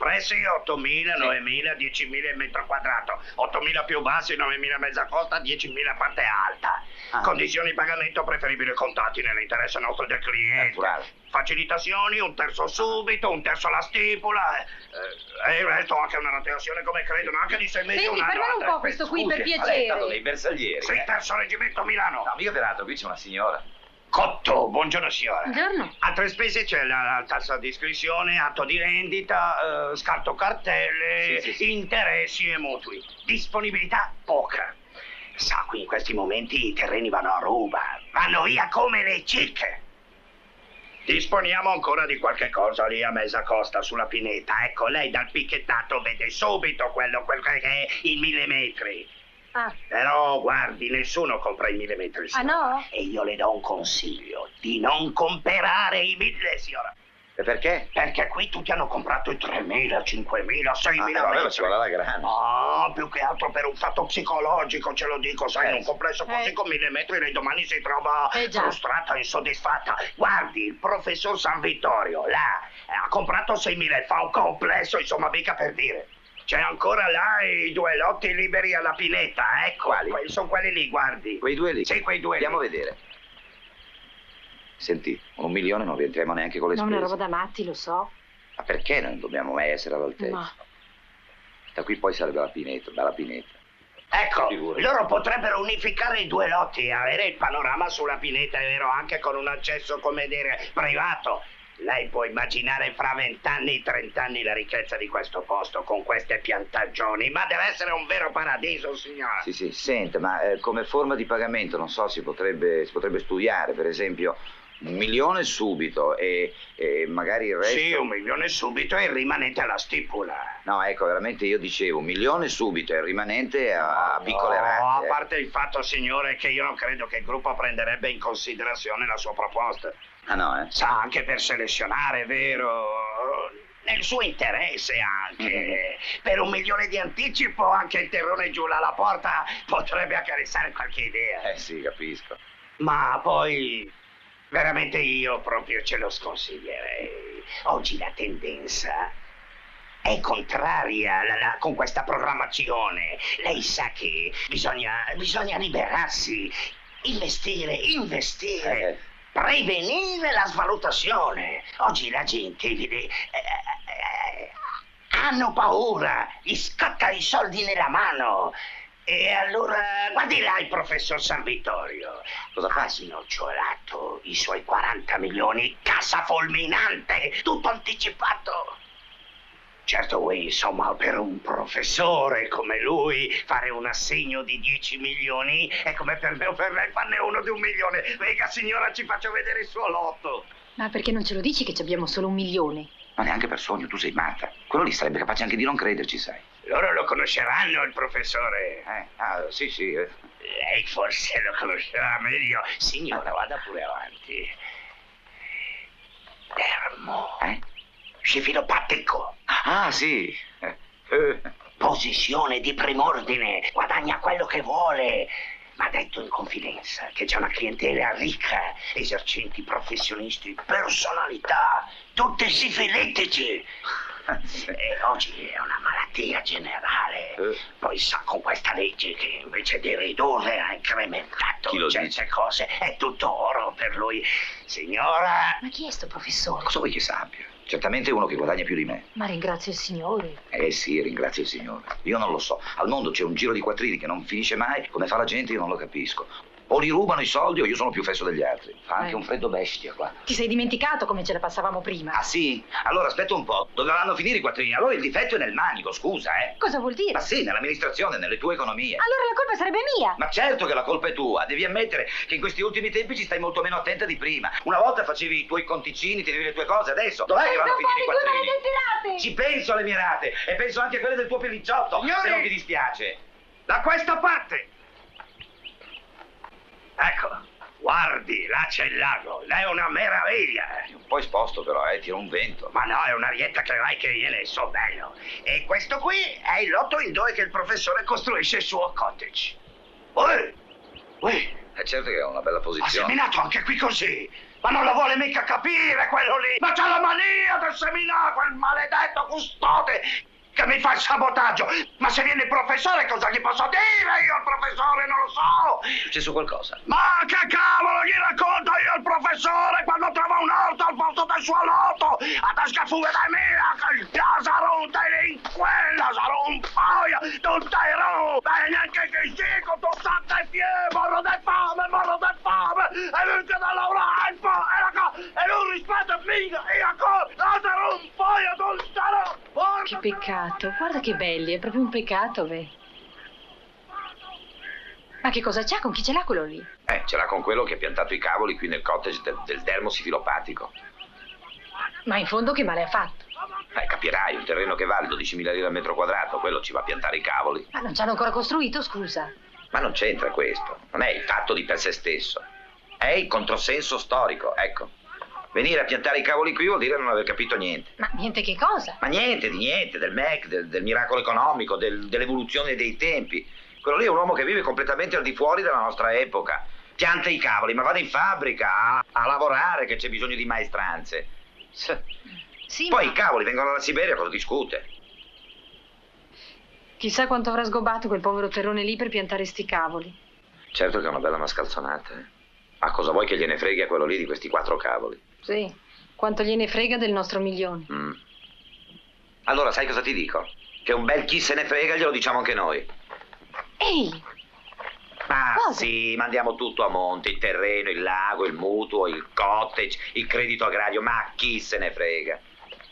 Prezzi 8.000, 9.000, 10.000 il metro quadrato, 8.000 più bassi, 9.000 mezza costa, 10.000 parte alta. Condizioni di pagamento preferibile contati nell'interesse nostro del cliente. Facilitazioni, un terzo subito, un terzo alla stipula. E il resto anche una rotazione come credono, anche di 6 mesi. Senti, fermalo un po' questo qui, per piacere. Lei è stato nei bersaglieri. Sì, terzo reggimento Milano. No, mica peraltro, qui c'è una signora. Cotto, buongiorno signora. Buongiorno. Altre spese c'è la tassa di iscrizione, atto di vendita, scarto cartelle, interessi e mutui. Disponibilità poca. Sa, qui in questi momenti i terreni vanno a ruba, vanno via come le cicche. Disponiamo ancora di qualche cosa lì a mezza costa sulla pineta. Ecco, lei dal picchettato vede subito quello che è il 1000 metri. Però guardi, nessuno compra i 1000 metri. No? E io le do un consiglio, di non comprare i 1000, signora. E perché? Perché qui tutti hanno comprato i 3.000, 5.000, 6.000 metri. Ci vuole la grana. No, più che altro per un fatto psicologico, ce lo dico, sai, in un complesso così con 1000 metri lei domani si trova frustrata, insoddisfatta. Guardi, il professor San Vittorio, là, ha comprato 6.000 e fa un complesso, insomma, mica per dire. C'è ancora là i 2 lotti liberi alla pineta, ecco. Quali? Sono quelli lì, guardi. Quei 2 lì? Sì, quei 2 Andiamo lì. a vedere. Senti, 1 milione non rientriamo neanche con le Non spese. è una roba da matti, lo so. Ma perché non dobbiamo mai essere all'altezza? Ma Da qui poi sarebbe la pineta, bella pineta. Ecco, loro potrebbero unificare i 2 lotti e avere il panorama sulla pineta, è vero, anche con un accesso, come dire, privato. Lei può immaginare fra 20 anni, 30 anni la ricchezza di questo posto con queste piantagioni, ma deve essere un vero paradiso, signora. Sì, senta, ma come forma di pagamento, non so, si potrebbe studiare, per esempio, 1 milione subito e magari il resto... Sì, 1 milione subito e il rimanente alla stipula. No, ecco, veramente io dicevo 1 milione subito e il rimanente a piccole rate. No, a parte il fatto, signore, che io non credo che il gruppo prenderebbe in considerazione la sua proposta. Ah no, eh? Sa, anche per selezionare, è vero, nel suo interesse anche. Per 1 milione di anticipo anche il terrone giù là alla porta potrebbe accarezzare qualche idea. Sì, capisco. Ma poi, veramente io proprio ce lo sconsiglierei. Oggi la tendenza è contraria con questa programmazione. Lei sa che bisogna liberarsi, investire. Prevenire la svalutazione. Oggi la gente hanno paura, gli scatta i soldi nella mano. E allora, guardi là il professor San Vittorio. Cosa fa? Ha snocciolato i suoi 40 milioni, cassa fulminante, tutto anticipato. Certo, voi, insomma, per un professore come lui, fare un assegno di 10 milioni è come per me o per lei farne uno di 1 milione. Venga, signora, ci faccio vedere il suo lotto. Ma perché non ce lo dici che ci abbiamo solo 1 milione? Ma neanche per sogno, tu sei matta. Quello lì sarebbe capace anche di non crederci, sai. Loro lo conosceranno, il professore. Sì. Lei forse lo conoscerà meglio. Signora, vada pure avanti. Fermo. Schiaffino Pattico. Ah, sì. Posizione di prim'ordine, guadagna quello che vuole. Ma detto in confidenza che c'è una clientela ricca, esercenti professionisti, personalità, tutti sifiletici. E oggi è una malattia generale. Poi sa, con questa legge che invece di ridurre ha incrementato certe cose, è tutto oro per lui. Signora... Ma chi è sto professore? Cosa vuoi che sappia? Certamente uno che guadagna più di me. Ma ringrazio il Signore. Sì, ringrazio il Signore. Io non lo so. Al mondo c'è un giro di quattrini che non finisce mai. Come fa la gente io non lo capisco. O li rubano i soldi o io sono più fesso degli altri. Fa anche un freddo bestia qua. Ti sei dimenticato come ce la passavamo prima? Ah sì? Allora aspetta un po'. Dove vanno a finire i quattrini? Allora il difetto è nel manico, scusa, Cosa vuol dire? Ma sì, nell'amministrazione, nelle tue economie. Allora la colpa sarebbe mia. Ma certo che la colpa è tua. Devi ammettere che in questi ultimi tempi ci stai molto meno attenta di prima. Una volta facevi i tuoi conticini, tenevi le tue cose. Adesso dov'è che vanno a finire i quattrini? Ci penso alle mie rate e penso anche a quelle del tuo pellicciotto. Signori! Se non ti dispiace. Da questa parte! Ecco, guardi, là c'è il lago, là è una meraviglia. Un po' esposto però, tira un vento. Ma no, è un'arietta che vai che viene, so bello. E questo qui è il lotto in dove che il professore costruisce il suo cottage. È certo che è una bella posizione. Ha seminato anche qui così. Ma non lo vuole mica capire quello lì! Ma c'ha la mania del seminario, quel maledetto custode che mi fa il sabotaggio! Ma se viene il professore cosa gli posso dire io al professore? Non lo so! È successo qualcosa? Ma che cavolo gli racconto io al professore quando trova un orto al posto del suo loto? A tasca fuga da mia, che sarò un delinquella, sarò un paia, non te ero! E neanche che dico, tu state fiero, morro di fame, e vinca da lavorare, e non rispetto mica, io sarò un paia, non sarò! Che peccato, guarda che belli, è proprio un peccato, beh. Ma che cosa c'ha? Con chi ce l'ha quello lì? Ce l'ha con quello che ha piantato i cavoli qui nel cottage del dermosi filopatico. Ma in fondo che male ha fatto? Capirai, un terreno che vale 12.000 lire al metro quadrato, quello ci va a piantare i cavoli. Ma non ci hanno ancora costruito, scusa? Ma non c'entra questo, non è il fatto di per sé stesso, è il controsenso storico, ecco. Venire a piantare i cavoli qui vuol dire non aver capito niente. Ma niente che cosa? Ma niente di niente, del MEC, del miracolo economico, dell'evoluzione dei tempi. Quello lì è un uomo che vive completamente al di fuori della nostra epoca. Pianta i cavoli, ma vada in fabbrica a lavorare, che c'è bisogno di maestranze. Sì, poi i cavoli vengono dalla Siberia, cosa discute? Chissà quanto avrà sgobato quel povero terrone lì per piantare sti cavoli. Certo che è una bella mascalzonata, eh. Ma cosa vuoi che gliene freghi a quello lì di questi 4 cavoli? Sì, quanto gliene frega del nostro milione. Allora, sai cosa ti dico? Che un bel chi se ne frega glielo diciamo anche noi. Ehi! Ma sì, mandiamo tutto a monte, il terreno, il lago, il mutuo, il cottage, il credito agrario, ma chi se ne frega?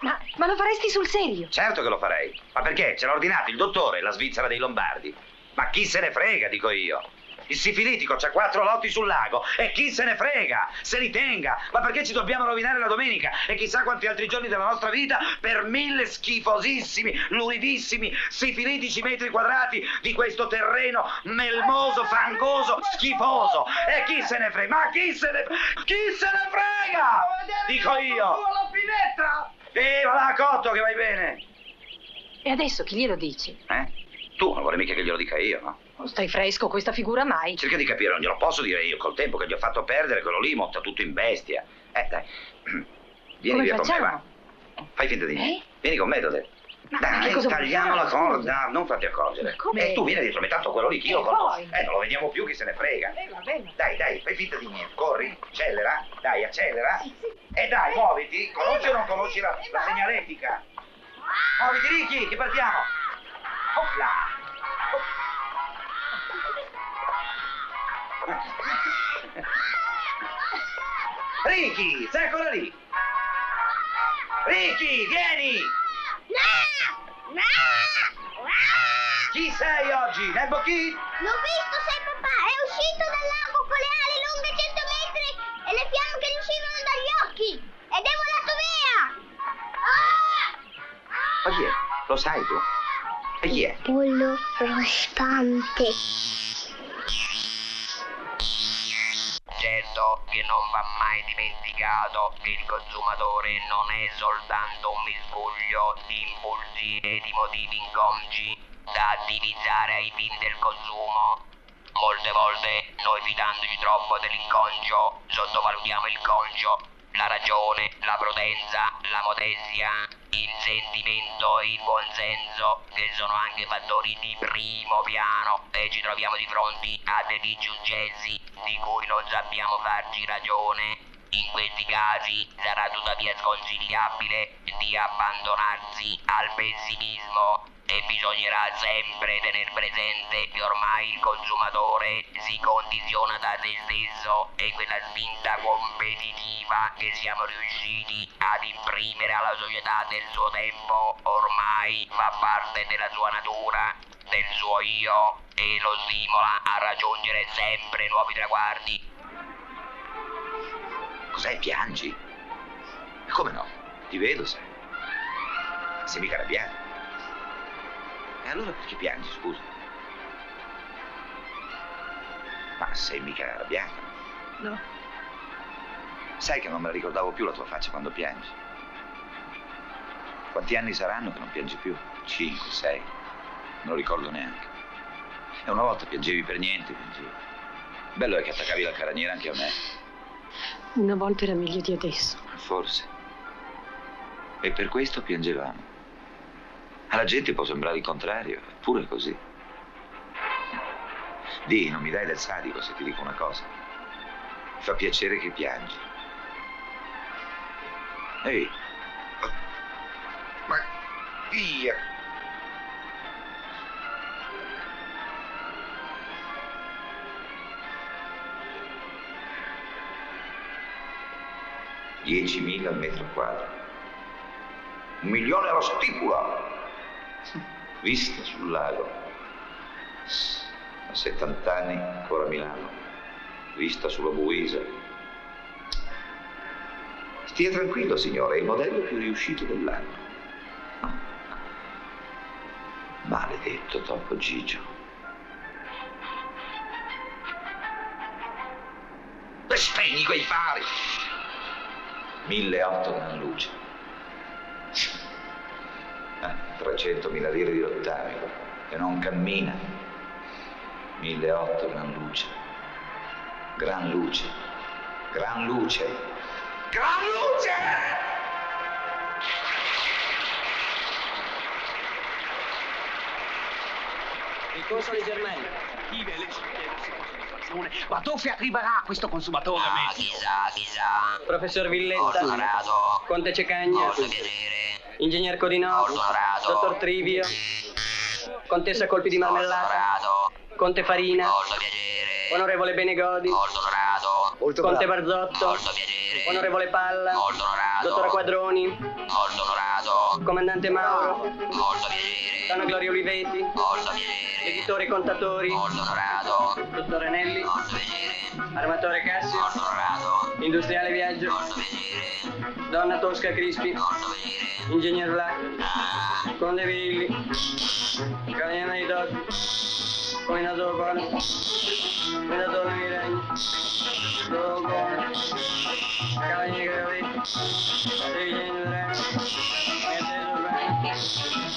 Ma lo faresti sul serio? Certo che lo farei. Ma perché? Ce l'ha ordinato il dottore, la Svizzera dei Lombardi. Ma chi se ne frega, dico io. Il sifilitico c'ha 4 lotti sul lago e chi se ne frega, se li tenga. Ma perché ci dobbiamo rovinare la domenica e chissà quanti altri giorni della nostra vita per 1000 schifosissimi, luridissimi, sifilitici metri quadrati di questo terreno melmoso, fangoso, schifoso. E chi se ne frega? Ma chi se ne frega? Dico io. La pinetta! Va là, Cotto, che vai bene. E adesso chi glielo dici? Tu non vuoi mica che glielo dica io, no? Stai fresco, questa figura mai. Cerca di capire, non glielo posso dire io, col tempo che gli ho fatto perdere, quello lì monta tutto in bestia. Dai, vieni Come via facciamo? con me, va. Fai finta di niente. Vieni con me, Dodè. Dai, che cosa tagliamo vuoi la fare? corda, non farti accorgere. Come? Tu vieni dietro, me tanto quello lì che io lo poi? conosco. Non lo vediamo più, chi se ne frega. Va bene. Dai, fai finta di niente, corri, accelera, dai, accelera. E dai, muoviti, conosci o non conosci la segnaletica? Muoviti, Ricky, che partiamo. Opla. Ricky, sei ancora lì? Ricky, vieni! Chi sei oggi? Nebo chi? L'ho visto, sai papà, è uscito dal lago con le ali lunghe 100 metri e le fiamme che gli uscivano dagli occhi ed è volato via! Ma chi è? Lo sai tu? E chi è? Pollo rostante. Certo che non va mai dimenticato che il consumatore non è soltanto un miscuglio di impulsi e di motivi inconsci da attivizzare ai fini del consumo. Molte volte noi, fidandoci troppo dell'inconscio, sottovalutiamo il conscio, la ragione, la prudenza, la modestia, il sentimento e il buonsenso, che sono anche fattori di primo piano, e ci troviamo di fronte a degli successi di cui non sappiamo farci ragione. In questi casi sarà tuttavia sconsigliabile di abbandonarsi al pessimismo e bisognerà sempre tener presente che ormai il consumatore si condiziona da se stesso e quella spinta competitiva che siamo riusciti ad imprimere alla società del suo tempo ormai fa parte della sua natura, del suo io, e lo stimola a raggiungere sempre nuovi traguardi. Cos'è, piangi? Come no? Ti vedo, sai. Sei mica arrabbiato. E allora perché piangi, scusa? Ma sei mica arrabbiata? No. Sai che non me la ricordavo più la tua faccia quando piangi. Quanti anni saranno che non piangi più? 5, 6. Non lo ricordo neanche. E una volta piangevi per niente, piangevi. Bello è che attaccavi la caraniera anche a me. Una volta era meglio di adesso. Forse. E per questo piangevamo. Alla gente può sembrare il contrario, eppure è così. Dì, non mi dai del sadico se ti dico una cosa. Mi fa piacere che piangi. Ehi. Ma via! $10.000 al metro quadro. 1 milione alla stipula! Vista sul lago. A 70 anni, ancora a Milano. Vista sulla Buisa. Stia tranquillo, signore, è il modello più riuscito dell'anno. Maledetto Topo Gigio. E spegni quei fari! 1.008 gran luce. 300.000 lire di rottami e non cammina. 1.008 gran luce. Gran luce. Gran luce. Gran luce! Il corso leggermente. Ma dove arriverà questo consumatore? Chissà. Professor Villetta. Molto onorato. Conte Cecagna. Molto piacere. Ingegner Codinò. Molto onorato. Dottor Trivio. Contessa Colpi di Marmellata. Onorato. Conte Farina. Molto piacere. Onorevole Benegodi. Molto onorato. Conte Barzotto. Molto piacere. Onorevole Palla. Molto onorato. Dottore Quadroni. Molto onorato. Comandante Mauro. Molto piacere. Donna Gloria Oliveti. Molto piacere. Editori Contatori. Molto onorato. Dottore Anelli. Molto piacere. Armatore Cassio. Molto onorato. Industriale Viaggio. Molto piacere. Donna Tosca Crispi. Molto piacere. Ingegner Black. Conde Virilli. Cavaliere di Totti. Cominato Polo. Cominato Miregni. Ro.Go.Pa.G. Cavaliere Gregoretti. Dirigente Durani. Mercedes Urbani.